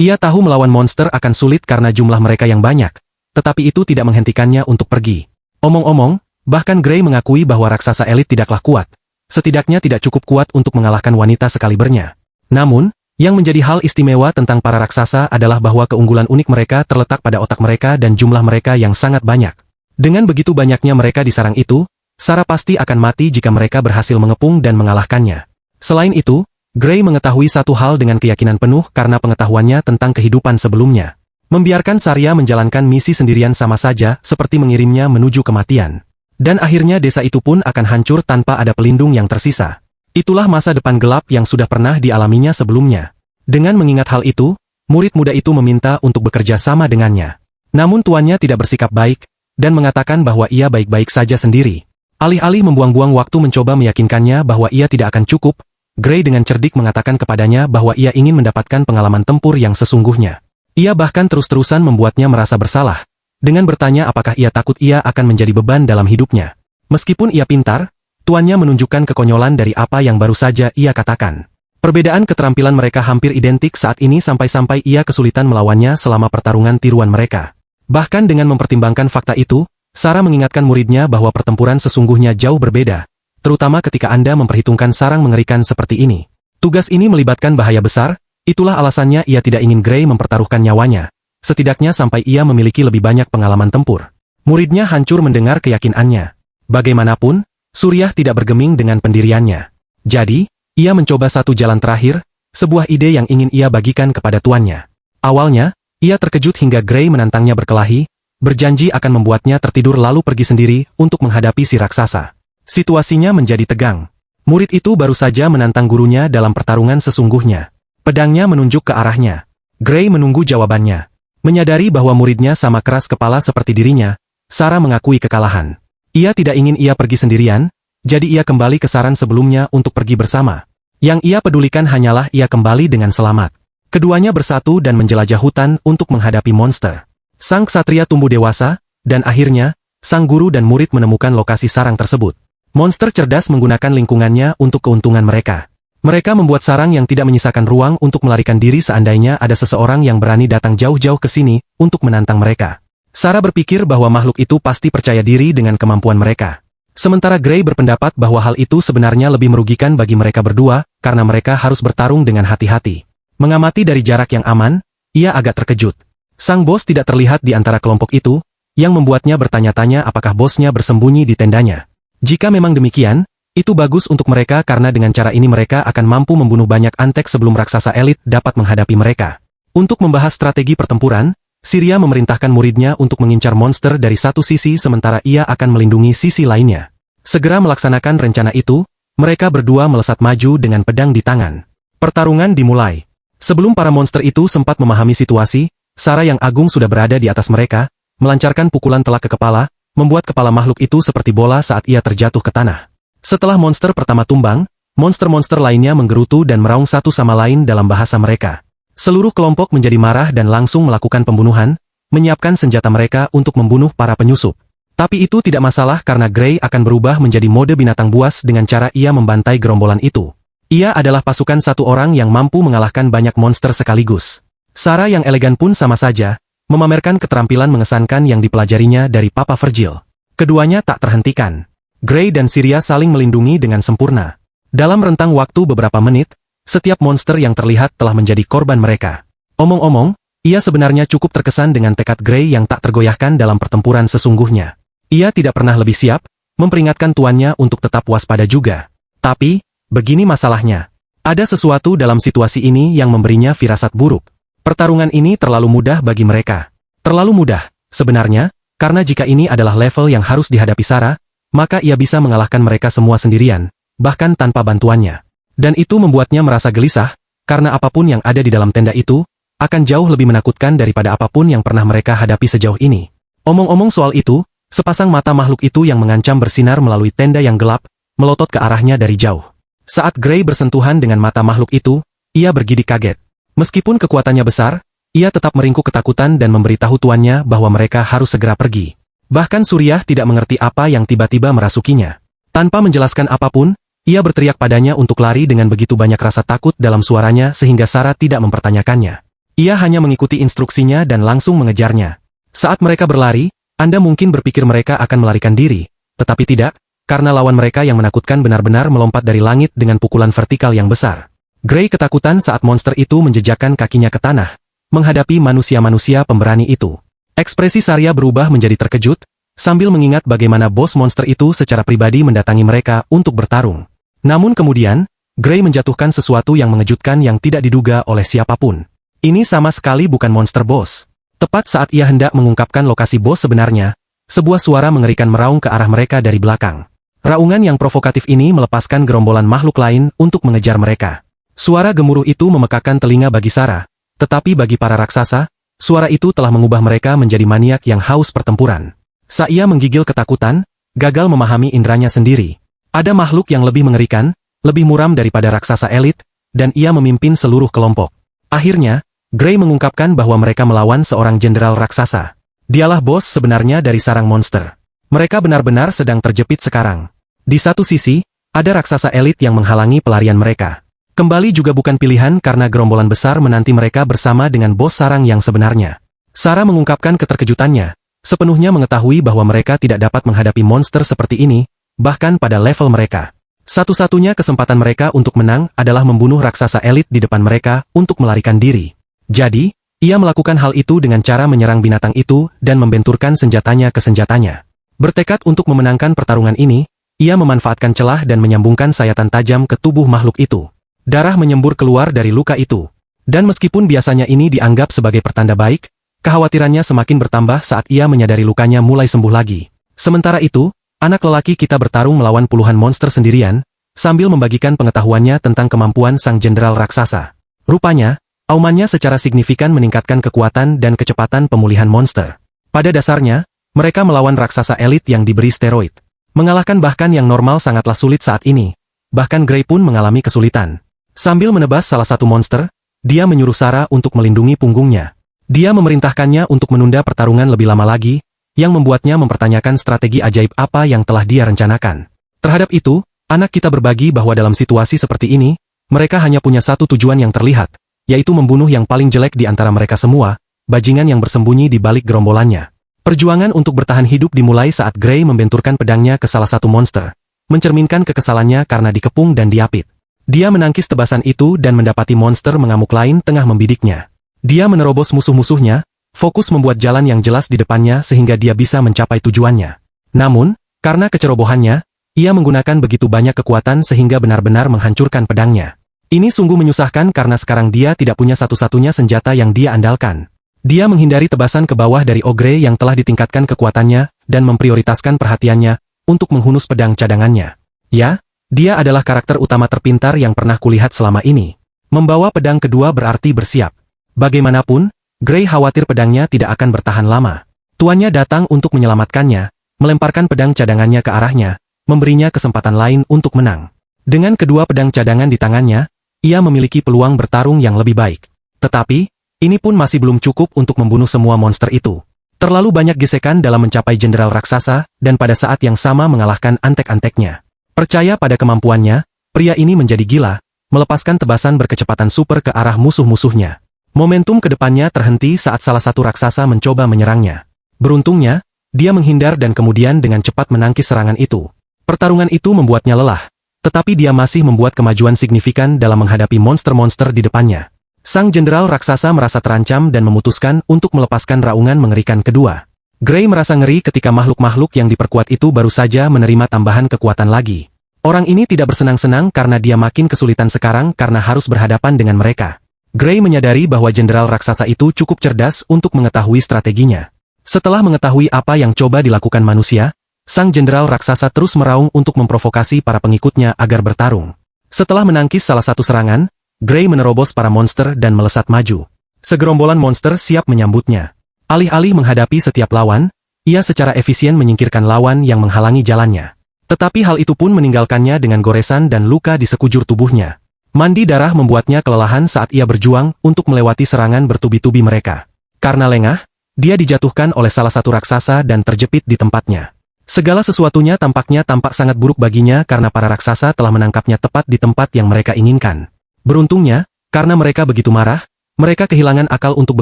Ia tahu melawan monster akan sulit karena jumlah mereka yang banyak, tetapi itu tidak menghentikannya untuk pergi. Omong-omong, bahkan Gray mengakui bahwa raksasa elit tidaklah kuat, setidaknya tidak cukup kuat untuk mengalahkan wanita sekalibernya. Namun, yang menjadi hal istimewa tentang para raksasa adalah bahwa keunggulan unik mereka terletak pada otak mereka dan jumlah mereka yang sangat banyak. Dengan begitu banyaknya mereka di sarang itu, Sarah pasti akan mati jika mereka berhasil mengepung dan mengalahkannya. Selain itu, Gray mengetahui satu hal dengan keyakinan penuh karena pengetahuannya tentang kehidupan sebelumnya. Membiarkan Sarya menjalankan misi sendirian sama saja seperti mengirimnya menuju kematian. Dan akhirnya desa itu pun akan hancur tanpa ada pelindung yang tersisa. Itulah masa depan gelap yang sudah pernah dialaminya sebelumnya. Dengan mengingat hal itu, murid muda itu meminta untuk bekerja sama dengannya. Namun tuannya tidak bersikap baik, dan mengatakan bahwa ia baik-baik saja sendiri. Alih-alih membuang-buang waktu mencoba meyakinkannya bahwa ia tidak akan cukup, Gray dengan cerdik mengatakan kepadanya bahwa ia ingin mendapatkan pengalaman tempur yang sesungguhnya. Ia bahkan terus-terusan membuatnya merasa bersalah, dengan bertanya apakah ia takut ia akan menjadi beban dalam hidupnya. Meskipun ia pintar, tuannya menunjukkan kekonyolan dari apa yang baru saja ia katakan. Perbedaan keterampilan mereka hampir identik saat ini sampai-sampai ia kesulitan melawannya selama pertarungan tiruan mereka. Bahkan dengan mempertimbangkan fakta itu, Sarah mengingatkan muridnya bahwa pertempuran sesungguhnya jauh berbeda, terutama ketika Anda memperhitungkan sarang mengerikan seperti ini. Tugas ini melibatkan bahaya besar, itulah alasannya ia tidak ingin Gray mempertaruhkan nyawanya, setidaknya sampai ia memiliki lebih banyak pengalaman tempur. Muridnya hancur mendengar keyakinannya. Bagaimanapun, Suryah tidak bergeming dengan pendiriannya. Jadi, ia mencoba satu jalan terakhir, sebuah ide yang ingin ia bagikan kepada tuannya. Awalnya, ia terkejut hingga Gray menantangnya berkelahi, berjanji akan membuatnya tertidur lalu pergi sendiri untuk menghadapi si raksasa. Situasinya menjadi tegang. Murid itu baru saja menantang gurunya dalam pertarungan sesungguhnya. Pedangnya menunjuk ke arahnya. Gray menunggu jawabannya. Menyadari bahwa muridnya sama keras kepala seperti dirinya, Sarah mengakui kekalahan. Ia tidak ingin ia pergi sendirian, jadi ia kembali ke saran sebelumnya untuk pergi bersama. Yang ia pedulikan hanyalah ia kembali dengan selamat. Keduanya bersatu dan menjelajah hutan untuk menghadapi monster. Sang ksatria tumbuh dewasa, dan akhirnya, sang guru dan murid menemukan lokasi sarang tersebut. Monster cerdas menggunakan lingkungannya untuk keuntungan mereka. Mereka membuat sarang yang tidak menyisakan ruang untuk melarikan diri seandainya ada seseorang yang berani datang jauh-jauh ke sini untuk menantang mereka. Sarah berpikir bahwa makhluk itu pasti percaya diri dengan kemampuan mereka. Sementara Gray berpendapat bahwa hal itu sebenarnya lebih merugikan bagi mereka berdua, karena mereka harus bertarung dengan hati-hati. Mengamati dari jarak yang aman, ia agak terkejut. Sang bos tidak terlihat di antara kelompok itu, yang membuatnya bertanya-tanya apakah bosnya bersembunyi di tendanya. Jika memang demikian, itu bagus untuk mereka karena dengan cara ini mereka akan mampu membunuh banyak antek sebelum raksasa elit dapat menghadapi mereka. Untuk membahas strategi pertempuran, Surya memerintahkan muridnya untuk mengincar monster dari satu sisi sementara ia akan melindungi sisi lainnya. Segera melaksanakan rencana itu, mereka berdua melesat maju dengan pedang di tangan. Pertarungan dimulai. Sebelum para monster itu sempat memahami situasi, Sarah yang agung sudah berada di atas mereka, melancarkan pukulan telak ke kepala, membuat kepala makhluk itu seperti bola saat ia terjatuh ke tanah. Setelah monster pertama tumbang, monster-monster lainnya menggerutu dan meraung satu sama lain dalam bahasa mereka. Seluruh kelompok menjadi marah dan langsung melakukan pembunuhan, menyiapkan senjata mereka untuk membunuh para penyusup. Tapi itu tidak masalah karena Gray akan berubah menjadi mode binatang buas dengan cara ia membantai gerombolan itu. Ia adalah pasukan satu orang yang mampu mengalahkan banyak monster sekaligus. Sarah yang elegan pun sama saja, memamerkan keterampilan mengesankan yang dipelajarinya dari Papa Virgil. Keduanya tak terhentikan. Gray dan Surya saling melindungi dengan sempurna. Dalam rentang waktu beberapa menit, Setiap monster yang terlihat telah menjadi korban mereka. Omong-omong, ia sebenarnya cukup terkesan dengan tekad Gray yang tak tergoyahkan dalam pertempuran sesungguhnya. Ia tidak pernah lebih siap, memperingatkan tuannya untuk tetap waspada juga. Tapi, begini masalahnya. Ada sesuatu dalam situasi ini yang memberinya firasat buruk. Pertarungan ini terlalu mudah bagi mereka. Terlalu mudah, sebenarnya, karena jika ini adalah level yang harus dihadapi Sarah, maka ia bisa mengalahkan mereka semua sendirian, bahkan tanpa bantuannya. Dan itu membuatnya merasa gelisah, karena apapun yang ada di dalam tenda itu, akan jauh lebih menakutkan daripada apapun yang pernah mereka hadapi sejauh ini. Omong-omong soal itu, sepasang mata makhluk itu yang mengancam bersinar melalui tenda yang gelap, melotot ke arahnya dari jauh. Saat Gray bersentuhan dengan mata makhluk itu, ia bergidik kaget. Meskipun kekuatannya besar, ia tetap meringkuk ketakutan dan memberitahu tuannya bahwa mereka harus segera pergi. Bahkan Suriah tidak mengerti apa yang tiba-tiba merasukinya. Tanpa menjelaskan apapun, ia berteriak padanya untuk lari dengan begitu banyak rasa takut dalam suaranya sehingga Sarah tidak mempertanyakannya. Ia hanya mengikuti instruksinya dan langsung mengejarnya. Saat mereka berlari, Anda mungkin berpikir mereka akan melarikan diri, tetapi tidak, karena lawan mereka yang menakutkan benar-benar melompat dari langit dengan pukulan vertikal yang besar. Gray ketakutan saat monster itu menjejakkan kakinya ke tanah, menghadapi manusia-manusia pemberani itu. Ekspresi Sarya berubah menjadi terkejut, sambil mengingat bagaimana bos monster itu secara pribadi mendatangi mereka untuk bertarung. Namun kemudian, Gray menjatuhkan sesuatu yang mengejutkan yang tidak diduga oleh siapapun. Ini sama sekali bukan monster bos. Tepat saat ia hendak mengungkapkan lokasi bos sebenarnya, sebuah suara mengerikan meraung ke arah mereka dari belakang. Raungan yang provokatif ini melepaskan gerombolan makhluk lain untuk mengejar mereka. Suara gemuruh itu memekakan telinga bagi Sarah, tetapi bagi para raksasa, suara itu telah mengubah mereka menjadi maniak yang haus pertempuran. Saat ia menggigil ketakutan, gagal memahami indranya sendiri. Ada makhluk yang lebih mengerikan, lebih muram daripada raksasa elit, dan ia memimpin seluruh kelompok. Akhirnya, Gray mengungkapkan bahwa mereka melawan seorang jenderal raksasa. Dialah bos sebenarnya dari sarang monster. Mereka benar-benar sedang terjepit sekarang. Di satu sisi, ada raksasa elit yang menghalangi pelarian mereka. Kembali juga bukan pilihan karena gerombolan besar menanti mereka bersama dengan bos sarang yang sebenarnya. Sarah mengungkapkan keterkejutannya, sepenuhnya mengetahui bahwa mereka tidak dapat menghadapi monster seperti ini, bahkan pada level mereka. Satu-satunya kesempatan mereka untuk menang adalah membunuh raksasa elit di depan mereka untuk melarikan diri. Jadi, ia melakukan hal itu dengan cara menyerang binatang itu dan membenturkan senjatanya ke senjatanya. Bertekad untuk memenangkan pertarungan ini, ia memanfaatkan celah dan menyambungkan sayatan tajam ke tubuh makhluk itu. Darah menyembur keluar dari luka itu. Dan meskipun biasanya ini dianggap sebagai pertanda baik, kekhawatirannya semakin bertambah saat ia menyadari lukanya mulai sembuh lagi. Sementara itu, anak lelaki kita bertarung melawan puluhan monster sendirian, sambil membagikan pengetahuannya tentang kemampuan sang jenderal raksasa. Rupanya, aumannya secara signifikan meningkatkan kekuatan dan kecepatan pemulihan monster. Pada dasarnya, mereka melawan raksasa elit yang diberi steroid. Mengalahkan bahkan yang normal sangatlah sulit saat ini. Bahkan Gray pun mengalami kesulitan. Sambil menebas salah satu monster, dia menyuruh Sarah untuk melindungi punggungnya. Dia memerintahkannya untuk menunda pertarungan lebih lama lagi, yang membuatnya mempertanyakan strategi ajaib apa yang telah dia rencanakan. Terhadap itu, anak kita berbagi bahwa dalam situasi seperti ini, mereka hanya punya satu tujuan yang terlihat, yaitu membunuh yang paling jelek di antara mereka semua, bajingan yang bersembunyi di balik gerombolannya. Perjuangan untuk bertahan hidup dimulai saat Gray membenturkan pedangnya ke salah satu monster, mencerminkan kekesalannya karena dikepung dan diapit. Dia menangkis tebasan itu dan mendapati monster mengamuk lain tengah membidiknya. Dia menerobos musuh-musuhnya, fokus membuat jalan yang jelas di depannya sehingga dia bisa mencapai tujuannya. Namun, karena kecerobohannya, ia menggunakan begitu banyak kekuatan sehingga benar-benar menghancurkan pedangnya. Ini sungguh menyusahkan karena sekarang dia tidak punya satu-satunya senjata yang dia andalkan. Dia menghindari tebasan ke bawah dari ogre yang telah ditingkatkan kekuatannya dan memprioritaskan perhatiannya untuk menghunus pedang cadangannya. Ya, dia adalah karakter utama terpintar yang pernah kulihat selama ini. Membawa pedang kedua berarti bersiap. Bagaimanapun, Gray khawatir pedangnya tidak akan bertahan lama. Tuannya datang untuk menyelamatkannya, melemparkan pedang cadangannya ke arahnya, memberinya kesempatan lain untuk menang. Dengan kedua pedang cadangan di tangannya, ia memiliki peluang bertarung yang lebih baik. Tetapi, ini pun masih belum cukup untuk membunuh semua monster itu. Terlalu banyak gesekan dalam mencapai jenderal raksasa, dan pada saat yang sama mengalahkan antek-anteknya. Percaya pada kemampuannya, pria ini menjadi gila, melepaskan tebasan berkecepatan super ke arah musuh-musuhnya. Momentum ke depannya terhenti saat salah satu raksasa mencoba menyerangnya. Beruntungnya, dia menghindar dan kemudian dengan cepat menangkis serangan itu. Pertarungan itu membuatnya lelah. Tetapi dia masih membuat kemajuan signifikan dalam menghadapi monster-monster di depannya. Sang jenderal raksasa merasa terancam dan memutuskan untuk melepaskan raungan mengerikan kedua. Gray merasa ngeri ketika makhluk-makhluk yang diperkuat itu baru saja menerima tambahan kekuatan lagi. Orang ini tidak bersenang-senang karena dia makin kesulitan sekarang karena harus berhadapan dengan mereka. Gray menyadari bahwa jenderal raksasa itu cukup cerdas untuk mengetahui strateginya. Setelah mengetahui apa yang coba dilakukan manusia, sang jenderal raksasa terus meraung untuk memprovokasi para pengikutnya agar bertarung. Setelah menangkis salah satu serangan, Gray menerobos para monster dan melesat maju. Segerombolan monster siap menyambutnya. Alih-alih menghadapi setiap lawan, ia secara efisien menyingkirkan lawan yang menghalangi jalannya. Tetapi hal itu pun meninggalkannya dengan goresan dan luka di sekujur tubuhnya. Mandi darah membuatnya kelelahan saat ia berjuang untuk melewati serangan bertubi-tubi mereka. Karena lengah, dia dijatuhkan oleh salah satu raksasa dan terjepit di tempatnya. Segala sesuatunya tampaknya tampak sangat buruk baginya karena para raksasa telah menangkapnya tepat di tempat yang mereka inginkan. Beruntungnya, karena mereka begitu marah, mereka kehilangan akal untuk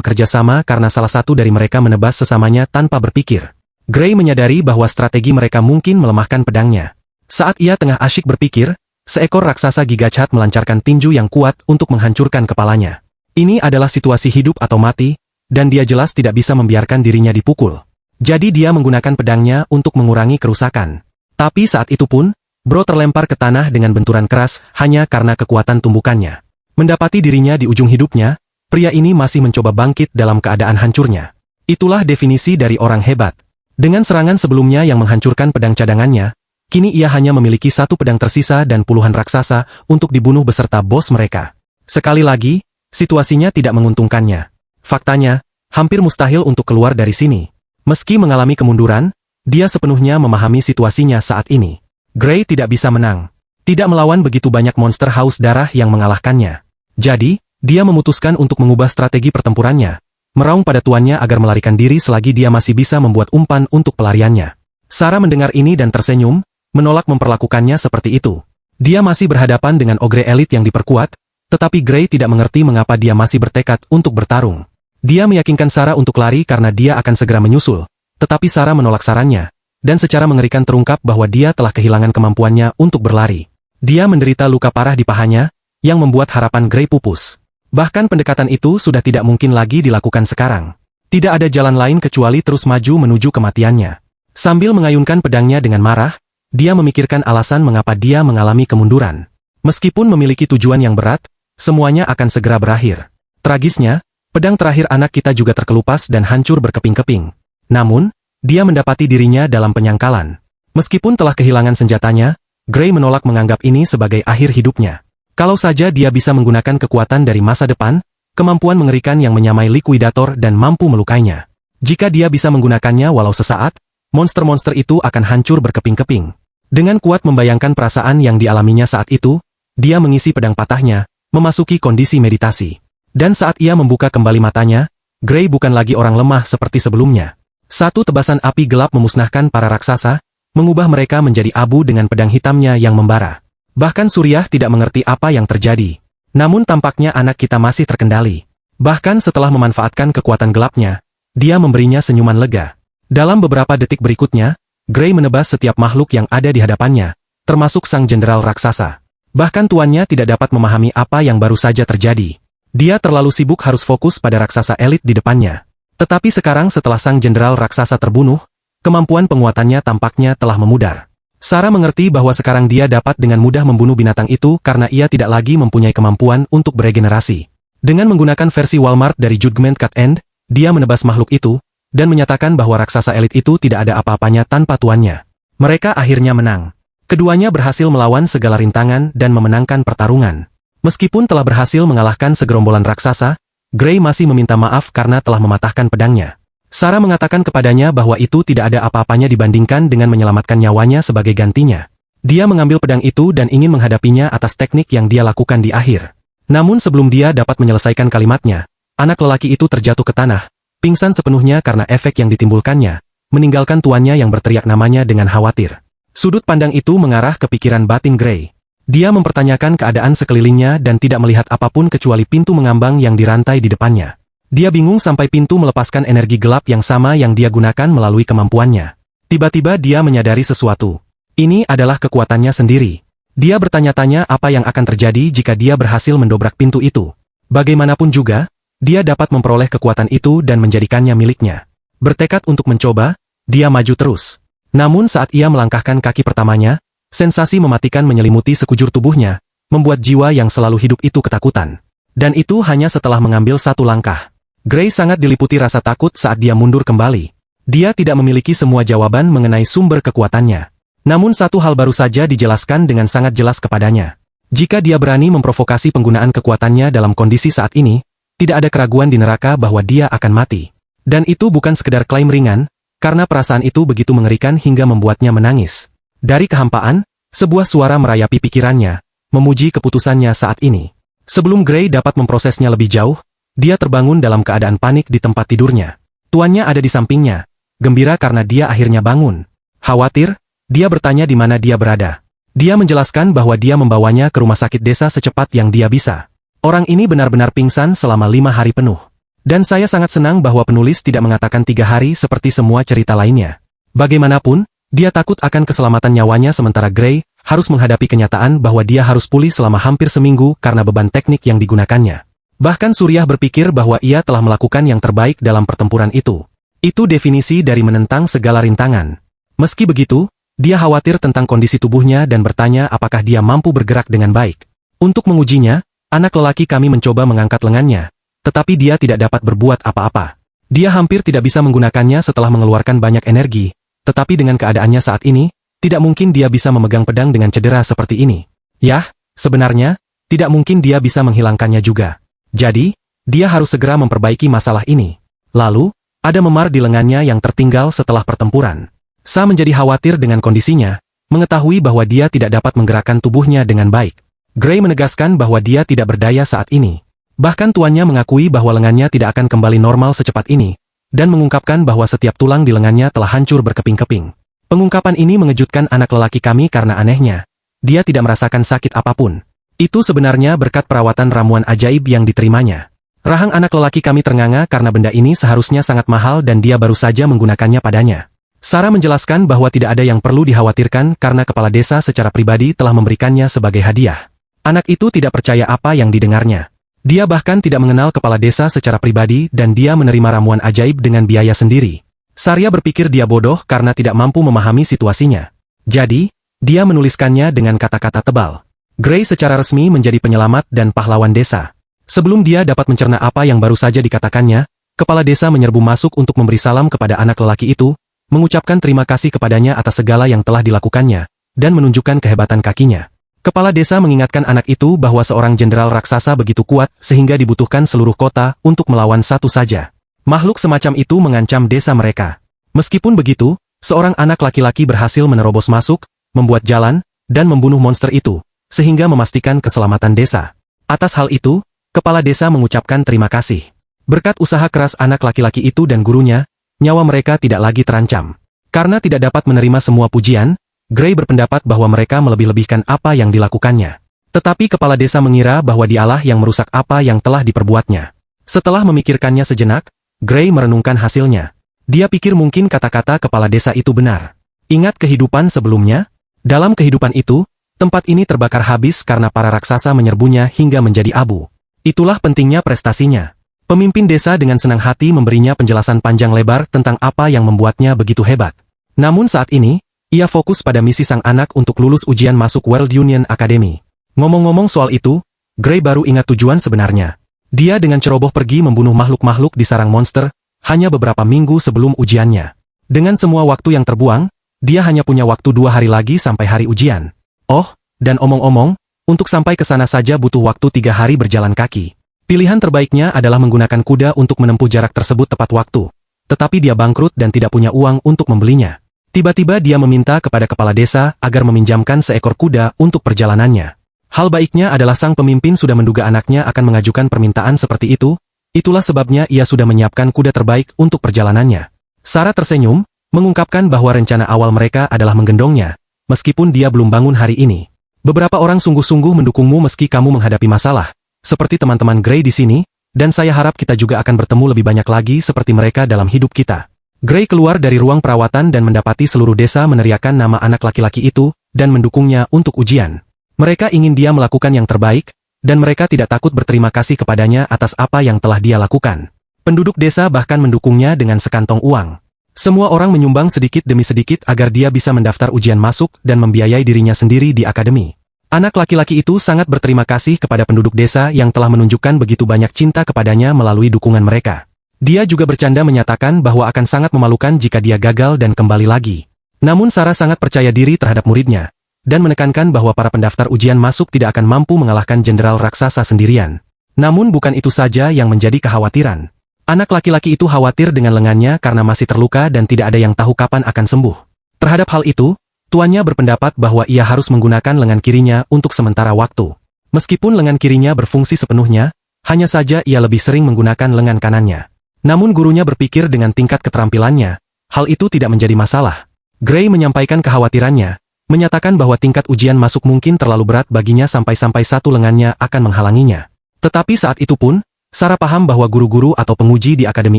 bekerja sama karena salah satu dari mereka menebas sesamanya tanpa berpikir. Gray menyadari bahwa strategi mereka mungkin melemahkan pedangnya. Saat ia tengah asyik berpikir, seekor raksasa Gigachat melancarkan tinju yang kuat untuk menghancurkan kepalanya. Ini adalah situasi hidup atau mati, dan dia jelas tidak bisa membiarkan dirinya dipukul. Jadi dia menggunakan pedangnya untuk mengurangi kerusakan. Tapi saat itu pun, Bro terlempar ke tanah dengan benturan keras hanya karena kekuatan tumbukannya. Mendapati dirinya di ujung hidupnya, pria ini masih mencoba bangkit dalam keadaan hancurnya. Itulah definisi dari orang hebat. Dengan serangan sebelumnya yang menghancurkan pedang cadangannya, kini ia hanya memiliki satu pedang tersisa dan puluhan raksasa untuk dibunuh beserta bos mereka. Sekali lagi, situasinya tidak menguntungkannya. Faktanya, hampir mustahil untuk keluar dari sini. Meski mengalami kemunduran, dia sepenuhnya memahami situasinya saat ini. Gray tidak bisa menang. Tidak melawan begitu banyak monster haus darah yang mengalahkannya. Jadi, dia memutuskan untuk mengubah strategi pertempurannya, meraung pada tuannya agar melarikan diri selagi dia masih bisa membuat umpan untuk pelariannya. Sarah mendengar ini dan tersenyum, menolak memperlakukannya seperti itu. Dia masih berhadapan dengan ogre elit yang diperkuat, tetapi Gray tidak mengerti mengapa dia masih bertekad untuk bertarung. Dia meyakinkan Sarah untuk lari karena dia akan segera menyusul, tetapi Sarah menolak sarannya, dan secara mengerikan terungkap bahwa dia telah kehilangan kemampuannya untuk berlari. Dia menderita luka parah di pahanya, yang membuat harapan Gray pupus. Bahkan pendekatan itu sudah tidak mungkin lagi dilakukan sekarang. Tidak ada jalan lain kecuali terus maju menuju kematiannya. Sambil mengayunkan pedangnya dengan marah, dia memikirkan alasan mengapa dia mengalami kemunduran. Meskipun memiliki tujuan yang berat, semuanya akan segera berakhir. Tragisnya, pedang terakhir anak kita juga terkelupas dan hancur berkeping-keping. Namun, dia mendapati dirinya dalam penyangkalan. Meskipun telah kehilangan senjatanya, Gray menolak menganggap ini sebagai akhir hidupnya. Kalau saja dia bisa menggunakan kekuatan dari masa depan, kemampuan mengerikan yang menyamai likuidator dan mampu melukainya. Jika dia bisa menggunakannya walau sesaat, monster-monster itu akan hancur berkeping-keping. Dengan kuat membayangkan perasaan yang dialaminya saat itu, dia mengisi pedang patahnya, memasuki kondisi meditasi. Dan saat ia membuka kembali matanya, Gray bukan lagi orang lemah seperti sebelumnya. Satu tebasan api gelap memusnahkan para raksasa, mengubah mereka menjadi abu dengan pedang hitamnya yang membara. Bahkan Suryah tidak mengerti apa yang terjadi. Namun tampaknya anak kita masih terkendali. Bahkan setelah memanfaatkan kekuatan gelapnya, dia memberinya senyuman lega. Dalam beberapa detik berikutnya, Gray menebas setiap makhluk yang ada di hadapannya, termasuk sang jenderal raksasa. Bahkan tuannya tidak dapat memahami apa yang baru saja terjadi. Dia terlalu sibuk harus fokus pada raksasa elit di depannya. Tetapi sekarang setelah sang jenderal raksasa terbunuh, kemampuan penguatannya tampaknya telah memudar. Sarah mengerti bahwa sekarang dia dapat dengan mudah membunuh binatang itu karena ia tidak lagi mempunyai kemampuan untuk beregenerasi. Dengan menggunakan versi Walmart dari Judgment Cut End, dia menebas makhluk itu, dan menyatakan bahwa raksasa elit itu tidak ada apa-apanya tanpa tuannya. Mereka akhirnya menang. Keduanya berhasil melawan segala rintangan dan memenangkan pertarungan. Meskipun telah berhasil mengalahkan segerombolan raksasa, Gray masih meminta maaf karena telah mematahkan pedangnya. Sarah mengatakan kepadanya bahwa itu tidak ada apa-apanya dibandingkan dengan menyelamatkan nyawanya sebagai gantinya. Dia mengambil pedang itu dan ingin menghadapinya atas teknik yang dia lakukan di akhir. Namun sebelum dia dapat menyelesaikan kalimatnya, anak lelaki itu terjatuh ke tanah, pingsan sepenuhnya karena efek yang ditimbulkannya, meninggalkan tuannya yang berteriak namanya dengan khawatir. Sudut pandang itu mengarah ke pikiran batin Gray. Dia mempertanyakan keadaan sekelilingnya dan tidak melihat apapun kecuali pintu mengambang yang dirantai di depannya. Dia bingung sampai pintu melepaskan energi gelap yang sama yang dia gunakan melalui kemampuannya. Tiba-tiba dia menyadari sesuatu. Ini adalah kekuatannya sendiri. Dia bertanya-tanya apa yang akan terjadi jika dia berhasil mendobrak pintu itu. Bagaimanapun juga, dia dapat memperoleh kekuatan itu dan menjadikannya miliknya. Bertekad untuk mencoba, dia maju terus. Namun saat ia melangkahkan kaki pertamanya, sensasi mematikan menyelimuti sekujur tubuhnya, membuat jiwa yang selalu hidup itu ketakutan. Dan itu hanya setelah mengambil satu langkah. Gray sangat diliputi rasa takut saat dia mundur kembali. Dia tidak memiliki semua jawaban mengenai sumber kekuatannya. Namun satu hal baru saja dijelaskan dengan sangat jelas kepadanya. Jika dia berani memprovokasi penggunaan kekuatannya dalam kondisi saat ini, tidak ada keraguan di neraka bahwa dia akan mati. Dan itu bukan sekedar klaim ringan, karena perasaan itu begitu mengerikan hingga membuatnya menangis. Dari kehampaan, sebuah suara merayapi pikirannya, memuji keputusannya saat ini. Sebelum Gray dapat memprosesnya lebih jauh, dia terbangun dalam keadaan panik di tempat tidurnya. Tuannya ada di sampingnya, gembira karena dia akhirnya bangun. Khawatir, dia bertanya di mana dia berada. Dia menjelaskan bahwa dia membawanya ke rumah sakit desa secepat yang dia bisa. Orang ini benar-benar pingsan selama 5 hari penuh. Dan saya sangat senang bahwa penulis tidak mengatakan 3 hari seperti semua cerita lainnya. Bagaimanapun, dia takut akan keselamatan nyawanya sementara Gray harus menghadapi kenyataan bahwa dia harus pulih selama hampir seminggu karena beban teknik yang digunakannya. Bahkan Suriah berpikir bahwa ia telah melakukan yang terbaik dalam pertempuran itu. Itu definisi dari menentang segala rintangan. Meski begitu, dia khawatir tentang kondisi tubuhnya dan bertanya apakah dia mampu bergerak dengan baik. Untuk mengujinya, anak lelaki kami mencoba mengangkat lengannya, tetapi dia tidak dapat berbuat apa-apa. Dia hampir tidak bisa menggunakannya setelah mengeluarkan banyak energi, tetapi dengan keadaannya saat ini, tidak mungkin dia bisa memegang pedang dengan cedera seperti ini. Yah, sebenarnya, tidak mungkin dia bisa menghilangkannya juga. Jadi, dia harus segera memperbaiki masalah ini. Lalu, ada memar di lengannya yang tertinggal setelah pertempuran. Sa menjadi khawatir dengan kondisinya, mengetahui bahwa dia tidak dapat menggerakkan tubuhnya dengan baik. Gray menegaskan bahwa dia tidak berdaya saat ini. Bahkan tuannya mengakui bahwa lengannya tidak akan kembali normal secepat ini, dan mengungkapkan bahwa setiap tulang di lengannya telah hancur berkeping-keping. Pengungkapan ini mengejutkan anak lelaki kami karena anehnya, dia tidak merasakan sakit apapun. Itu sebenarnya berkat perawatan ramuan ajaib yang diterimanya. Rahang anak lelaki kami ternganga karena benda ini seharusnya sangat mahal dan dia baru saja menggunakannya padanya. Sarah menjelaskan bahwa tidak ada yang perlu dikhawatirkan karena kepala desa secara pribadi telah memberikannya sebagai hadiah. Anak itu tidak percaya apa yang didengarnya. Dia bahkan tidak mengenal kepala desa secara pribadi dan dia menerima ramuan ajaib dengan biaya sendiri. Sarya berpikir dia bodoh karena tidak mampu memahami situasinya. Jadi, dia menuliskannya dengan kata-kata tebal. Gray secara resmi menjadi penyelamat dan pahlawan desa. Sebelum dia dapat mencerna apa yang baru saja dikatakannya, kepala desa menyerbu masuk untuk memberi salam kepada anak lelaki itu, mengucapkan terima kasih kepadanya atas segala yang telah dilakukannya, dan menunjukkan kehebatan kakinya. Kepala desa mengingatkan anak itu bahwa seorang jenderal raksasa begitu kuat sehingga dibutuhkan seluruh kota untuk melawan satu saja. Makhluk semacam itu mengancam desa mereka. Meskipun begitu, seorang anak laki-laki berhasil menerobos masuk, membuat jalan, dan membunuh monster itu, sehingga memastikan keselamatan desa. Atas hal itu, kepala desa mengucapkan terima kasih. Berkat usaha keras anak laki-laki itu dan gurunya, nyawa mereka tidak lagi terancam. Karena tidak dapat menerima semua pujian, Gray berpendapat bahwa mereka melebih-lebihkan apa yang dilakukannya. Tetapi kepala desa mengira bahwa dialah yang merusak apa yang telah diperbuatnya. Setelah memikirkannya sejenak, Gray merenungkan hasilnya. Dia pikir mungkin kata-kata kepala desa itu benar. Ingat kehidupan sebelumnya? Dalam kehidupan itu, tempat ini terbakar habis karena para raksasa menyerbunya hingga menjadi abu. Itulah pentingnya prestasinya. Pemimpin desa dengan senang hati memberinya penjelasan panjang lebar tentang apa yang membuatnya begitu hebat. Namun saat ini, ia fokus pada misi sang anak untuk lulus ujian masuk World Union Academy. Ngomong-ngomong soal itu, Gray baru ingat tujuan sebenarnya. Dia dengan ceroboh pergi membunuh makhluk-makhluk di sarang monster, hanya beberapa minggu sebelum ujiannya. Dengan semua waktu yang terbuang, dia hanya punya waktu 2 hari lagi sampai hari ujian. Oh, dan omong-omong, untuk sampai ke sana saja butuh waktu 3 hari berjalan kaki. Pilihan terbaiknya adalah menggunakan kuda untuk menempuh jarak tersebut tepat waktu. Tetapi dia bangkrut dan tidak punya uang untuk membelinya. Tiba-tiba dia meminta kepada kepala desa agar meminjamkan seekor kuda untuk perjalanannya. Hal baiknya adalah sang pemimpin sudah menduga anaknya akan mengajukan permintaan seperti itu, itulah sebabnya ia sudah menyiapkan kuda terbaik untuk perjalanannya. Sarah tersenyum, mengungkapkan bahwa rencana awal mereka adalah menggendongnya, meskipun dia belum bangun hari ini. Beberapa orang sungguh-sungguh mendukungmu meski kamu menghadapi masalah, seperti teman-teman Gray di sini, dan saya harap kita juga akan bertemu lebih banyak lagi seperti mereka dalam hidup kita. Gray keluar dari ruang perawatan dan mendapati seluruh desa meneriakkan nama anak laki-laki itu, dan mendukungnya untuk ujian. Mereka ingin dia melakukan yang terbaik, dan mereka tidak takut berterima kasih kepadanya atas apa yang telah dia lakukan. Penduduk desa bahkan mendukungnya dengan sekantong uang. Semua orang menyumbang sedikit demi sedikit agar dia bisa mendaftar ujian masuk dan membiayai dirinya sendiri di akademi. Anak laki-laki itu sangat berterima kasih kepada penduduk desa yang telah menunjukkan begitu banyak cinta kepadanya melalui dukungan mereka. Dia juga bercanda menyatakan bahwa akan sangat memalukan jika dia gagal dan kembali lagi. Namun Sarah sangat percaya diri terhadap muridnya, dan menekankan bahwa para pendaftar ujian masuk tidak akan mampu mengalahkan jenderal raksasa sendirian. Namun bukan itu saja yang menjadi kekhawatiran. Anak laki-laki itu khawatir dengan lengannya karena masih terluka dan tidak ada yang tahu kapan akan sembuh. Terhadap hal itu, tuannya berpendapat bahwa ia harus menggunakan lengan kirinya untuk sementara waktu. Meskipun lengan kirinya berfungsi sepenuhnya, hanya saja ia lebih sering menggunakan lengan kanannya. Namun gurunya berpikir dengan tingkat keterampilannya, hal itu tidak menjadi masalah. Gray menyampaikan kekhawatirannya, menyatakan bahwa tingkat ujian masuk mungkin terlalu berat baginya sampai-sampai satu lengannya akan menghalanginya. Tetapi saat itu pun, Sarah paham bahwa guru-guru atau penguji di akademi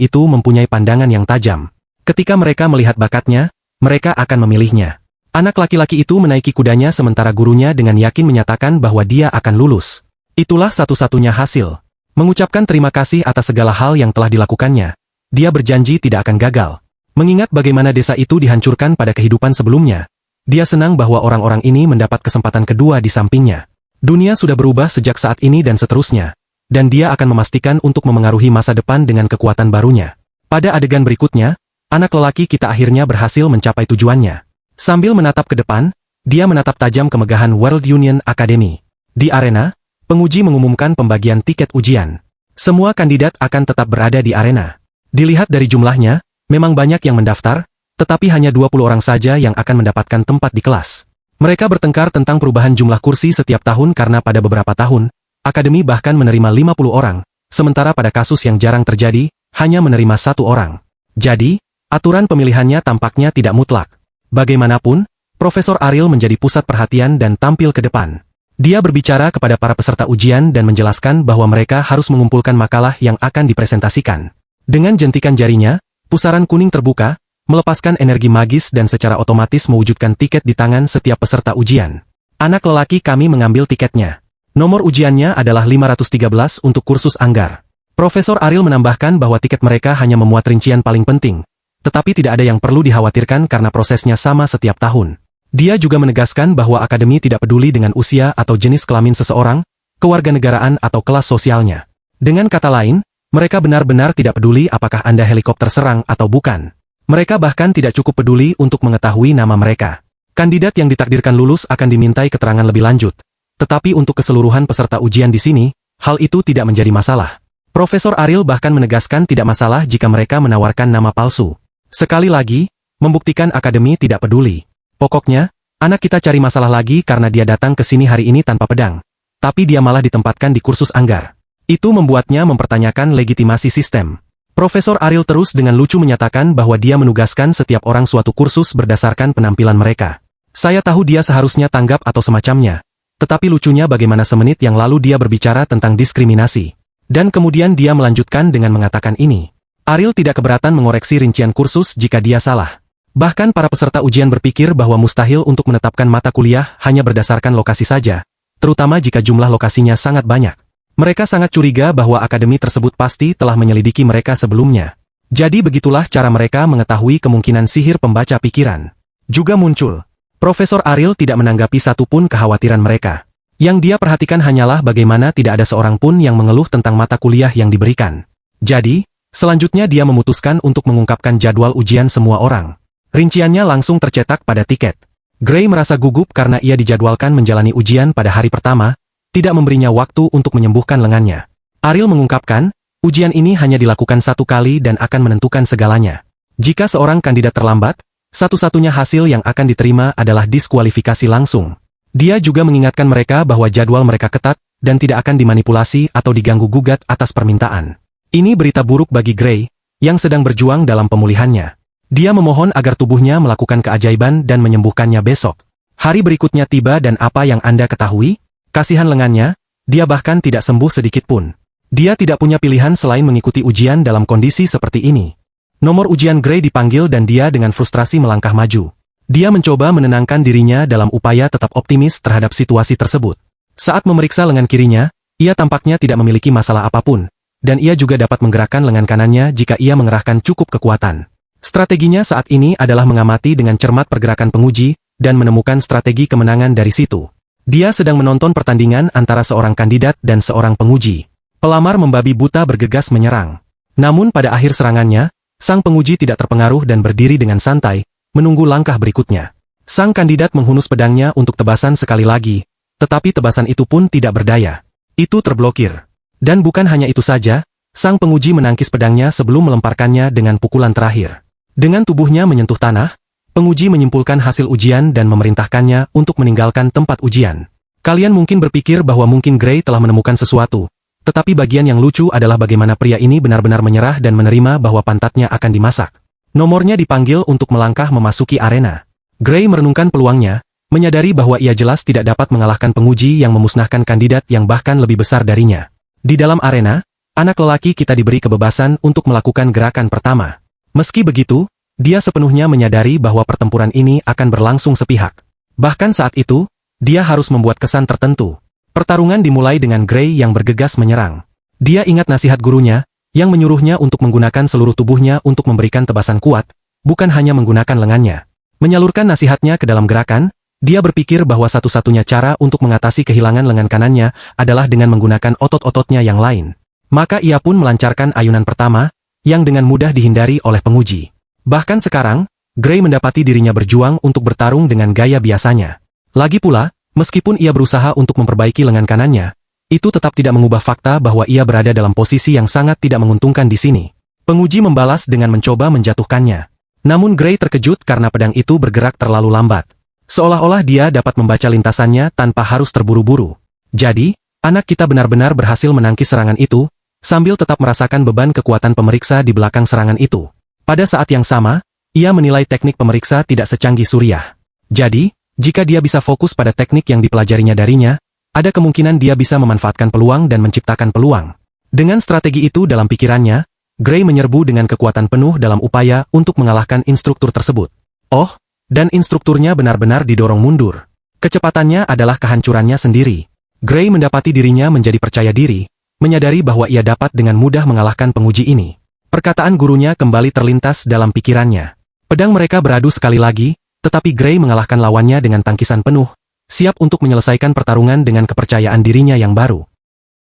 itu mempunyai pandangan yang tajam. Ketika mereka melihat bakatnya, mereka akan memilihnya. Anak laki-laki itu menaiki kudanya sementara gurunya dengan yakin menyatakan bahwa dia akan lulus. Itulah satu-satunya hasil. Mengucapkan terima kasih atas segala hal yang telah dilakukannya, dia berjanji tidak akan gagal. Mengingat bagaimana desa itu dihancurkan pada kehidupan sebelumnya, dia senang bahwa orang-orang ini mendapat kesempatan kedua di sampingnya. Dunia sudah berubah sejak saat ini dan seterusnya, dan dia akan memastikan untuk memengaruhi masa depan dengan kekuatan barunya. Pada adegan berikutnya, anak lelaki kita akhirnya berhasil mencapai tujuannya. Sambil menatap ke depan, dia menatap tajam kemegahan World Union Academy. Di arena, penguji mengumumkan pembagian tiket ujian. Semua kandidat akan tetap berada di arena. Dilihat dari jumlahnya, memang banyak yang mendaftar, tetapi hanya 20 orang saja yang akan mendapatkan tempat di kelas. Mereka bertengkar tentang perubahan jumlah kursi setiap tahun karena pada beberapa tahun, akademi bahkan menerima 50 orang, sementara pada kasus yang jarang terjadi, hanya menerima 1 orang. Jadi, aturan pemilihannya tampaknya tidak mutlak. Bagaimanapun, Profesor Ariel menjadi pusat perhatian dan tampil ke depan. Dia berbicara kepada para peserta ujian dan menjelaskan bahwa mereka harus mengumpulkan makalah yang akan dipresentasikan. Dengan jentikan jarinya, pusaran kuning terbuka, melepaskan energi magis dan secara otomatis mewujudkan tiket di tangan setiap peserta ujian. Anak lelaki kami mengambil tiketnya. Nomor ujiannya adalah 513 untuk kursus Anggar. Profesor Ariel menambahkan bahwa tiket mereka hanya memuat rincian paling penting, tetapi tidak ada yang perlu dikhawatirkan karena prosesnya sama setiap tahun. Dia juga menegaskan bahwa akademi tidak peduli dengan usia atau jenis kelamin seseorang, kewarganegaraan atau kelas sosialnya. Dengan kata lain, mereka benar-benar tidak peduli apakah Anda helikopter serang atau bukan. Mereka bahkan tidak cukup peduli untuk mengetahui nama mereka. Kandidat yang ditakdirkan lulus akan dimintai keterangan lebih lanjut. Tetapi untuk keseluruhan peserta ujian di sini, hal itu tidak menjadi masalah. Profesor Ariel bahkan menegaskan tidak masalah jika mereka menawarkan nama palsu. Sekali lagi, membuktikan akademi tidak peduli. Pokoknya, anak kita cari masalah lagi karena dia datang ke sini hari ini tanpa pedang. Tapi dia malah ditempatkan di kursus Anggar. Itu membuatnya mempertanyakan legitimasi sistem. Profesor Ariel terus dengan lucu menyatakan bahwa dia menugaskan setiap orang suatu kursus berdasarkan penampilan mereka. Saya tahu dia seharusnya tanggap atau semacamnya. Tetapi lucunya bagaimana semenit yang lalu dia berbicara tentang diskriminasi. Dan kemudian dia melanjutkan dengan mengatakan ini. Ariel tidak keberatan mengoreksi rincian kursus jika dia salah. Bahkan para peserta ujian berpikir bahwa mustahil untuk menetapkan mata kuliah hanya berdasarkan lokasi saja, terutama jika jumlah lokasinya sangat banyak. Mereka sangat curiga bahwa akademi tersebut pasti telah menyelidiki mereka sebelumnya. Jadi begitulah cara mereka mengetahui kemungkinan sihir pembaca pikiran. Juga muncul. Profesor Ariel tidak menanggapi satupun kekhawatiran mereka. Yang dia perhatikan hanyalah bagaimana tidak ada seorang pun yang mengeluh tentang mata kuliah yang diberikan. Jadi, selanjutnya dia memutuskan untuk mengungkapkan jadwal ujian semua orang. Rinciannya langsung tercetak pada tiket. Gray merasa gugup karena ia dijadwalkan menjalani ujian pada hari pertama, tidak memberinya waktu untuk menyembuhkan lengannya. Ariel mengungkapkan, ujian ini hanya dilakukan 1 kali dan akan menentukan segalanya. Jika seorang kandidat terlambat, satu-satunya hasil yang akan diterima adalah diskualifikasi langsung. Dia juga mengingatkan mereka bahwa jadwal mereka ketat dan tidak akan dimanipulasi atau diganggu-gugat atas permintaan. Ini berita buruk bagi Gray, yang sedang berjuang dalam pemulihannya. Dia memohon agar tubuhnya melakukan keajaiban dan menyembuhkannya besok. Hari berikutnya tiba dan apa yang Anda ketahui? Kasihan lengannya, dia bahkan tidak sembuh sedikit pun. Dia tidak punya pilihan selain mengikuti ujian dalam kondisi seperti ini. Nomor ujian Gray dipanggil dan dia dengan frustrasi melangkah maju. Dia mencoba menenangkan dirinya dalam upaya tetap optimis terhadap situasi tersebut. Saat memeriksa lengan kirinya, ia tampaknya tidak memiliki masalah apapun, dan ia juga dapat menggerakkan lengan kanannya jika ia mengerahkan cukup kekuatan. Strateginya saat ini adalah mengamati dengan cermat pergerakan penguji dan menemukan strategi kemenangan dari situ. Dia sedang menonton pertandingan antara seorang kandidat dan seorang penguji. Pelamar membabi buta bergegas menyerang. Namun pada akhir serangannya, sang penguji tidak terpengaruh dan berdiri dengan santai, menunggu langkah berikutnya. Sang kandidat menghunus pedangnya untuk tebasan sekali lagi, tetapi tebasan itu pun tidak berdaya. Itu terblokir. Dan bukan hanya itu saja, sang penguji menangkis pedangnya sebelum melemparkannya dengan pukulan terakhir. Dengan tubuhnya menyentuh tanah, penguji menyimpulkan hasil ujian dan memerintahkannya untuk meninggalkan tempat ujian. Kalian mungkin berpikir bahwa mungkin Gray telah menemukan sesuatu, tetapi bagian yang lucu adalah bagaimana pria ini benar-benar menyerah dan menerima bahwa pantatnya akan dimasak. Nomornya dipanggil untuk melangkah memasuki arena. Gray merenungkan peluangnya, menyadari bahwa ia jelas tidak dapat mengalahkan penguji yang memusnahkan kandidat yang bahkan lebih besar darinya. Di dalam arena, anak lelaki kita diberi kebebasan untuk melakukan gerakan pertama. Meski begitu, dia sepenuhnya menyadari bahwa pertempuran ini akan berlangsung sepihak. Bahkan saat itu, dia harus membuat kesan tertentu. Pertarungan dimulai dengan Gray yang bergegas menyerang. Dia ingat nasihat gurunya, yang menyuruhnya untuk menggunakan seluruh tubuhnya untuk memberikan tebasan kuat, bukan hanya menggunakan lengannya. Menyalurkan nasihatnya ke dalam gerakan, dia berpikir bahwa satu-satunya cara untuk mengatasi kehilangan lengan kanannya adalah dengan menggunakan otot-ototnya yang lain. Maka ia pun melancarkan ayunan pertama, yang dengan mudah dihindari oleh penguji. Bahkan sekarang, Gray mendapati dirinya berjuang untuk bertarung dengan gaya biasanya. Lagi pula, meskipun ia berusaha untuk memperbaiki lengan kanannya, itu tetap tidak mengubah fakta bahwa ia berada dalam posisi yang sangat tidak menguntungkan di sini. Penguji membalas dengan mencoba menjatuhkannya. Namun Gray terkejut karena pedang itu bergerak terlalu lambat. Seolah-olah dia dapat membaca lintasannya tanpa harus terburu-buru. Jadi, anak kita benar-benar berhasil menangkis serangan itu, sambil tetap merasakan beban kekuatan pemeriksa di belakang serangan itu. Pada saat yang sama, ia menilai teknik pemeriksa tidak secanggih Suriah. Jadi, jika dia bisa fokus pada teknik yang dipelajarinya darinya, ada kemungkinan dia bisa memanfaatkan peluang dan menciptakan peluang. Dengan strategi itu dalam pikirannya, Gray menyerbu dengan kekuatan penuh dalam upaya untuk mengalahkan instruktur tersebut. Oh, dan instrukturnya benar-benar didorong mundur. Kecepatannya adalah kehancurannya sendiri. Gray mendapati dirinya menjadi percaya diri, menyadari bahwa ia dapat dengan mudah mengalahkan penguji ini. Perkataan gurunya kembali terlintas dalam pikirannya. Pedang mereka beradu sekali lagi, tetapi Gray mengalahkan lawannya dengan tangkisan penuh, siap untuk menyelesaikan pertarungan dengan kepercayaan dirinya yang baru.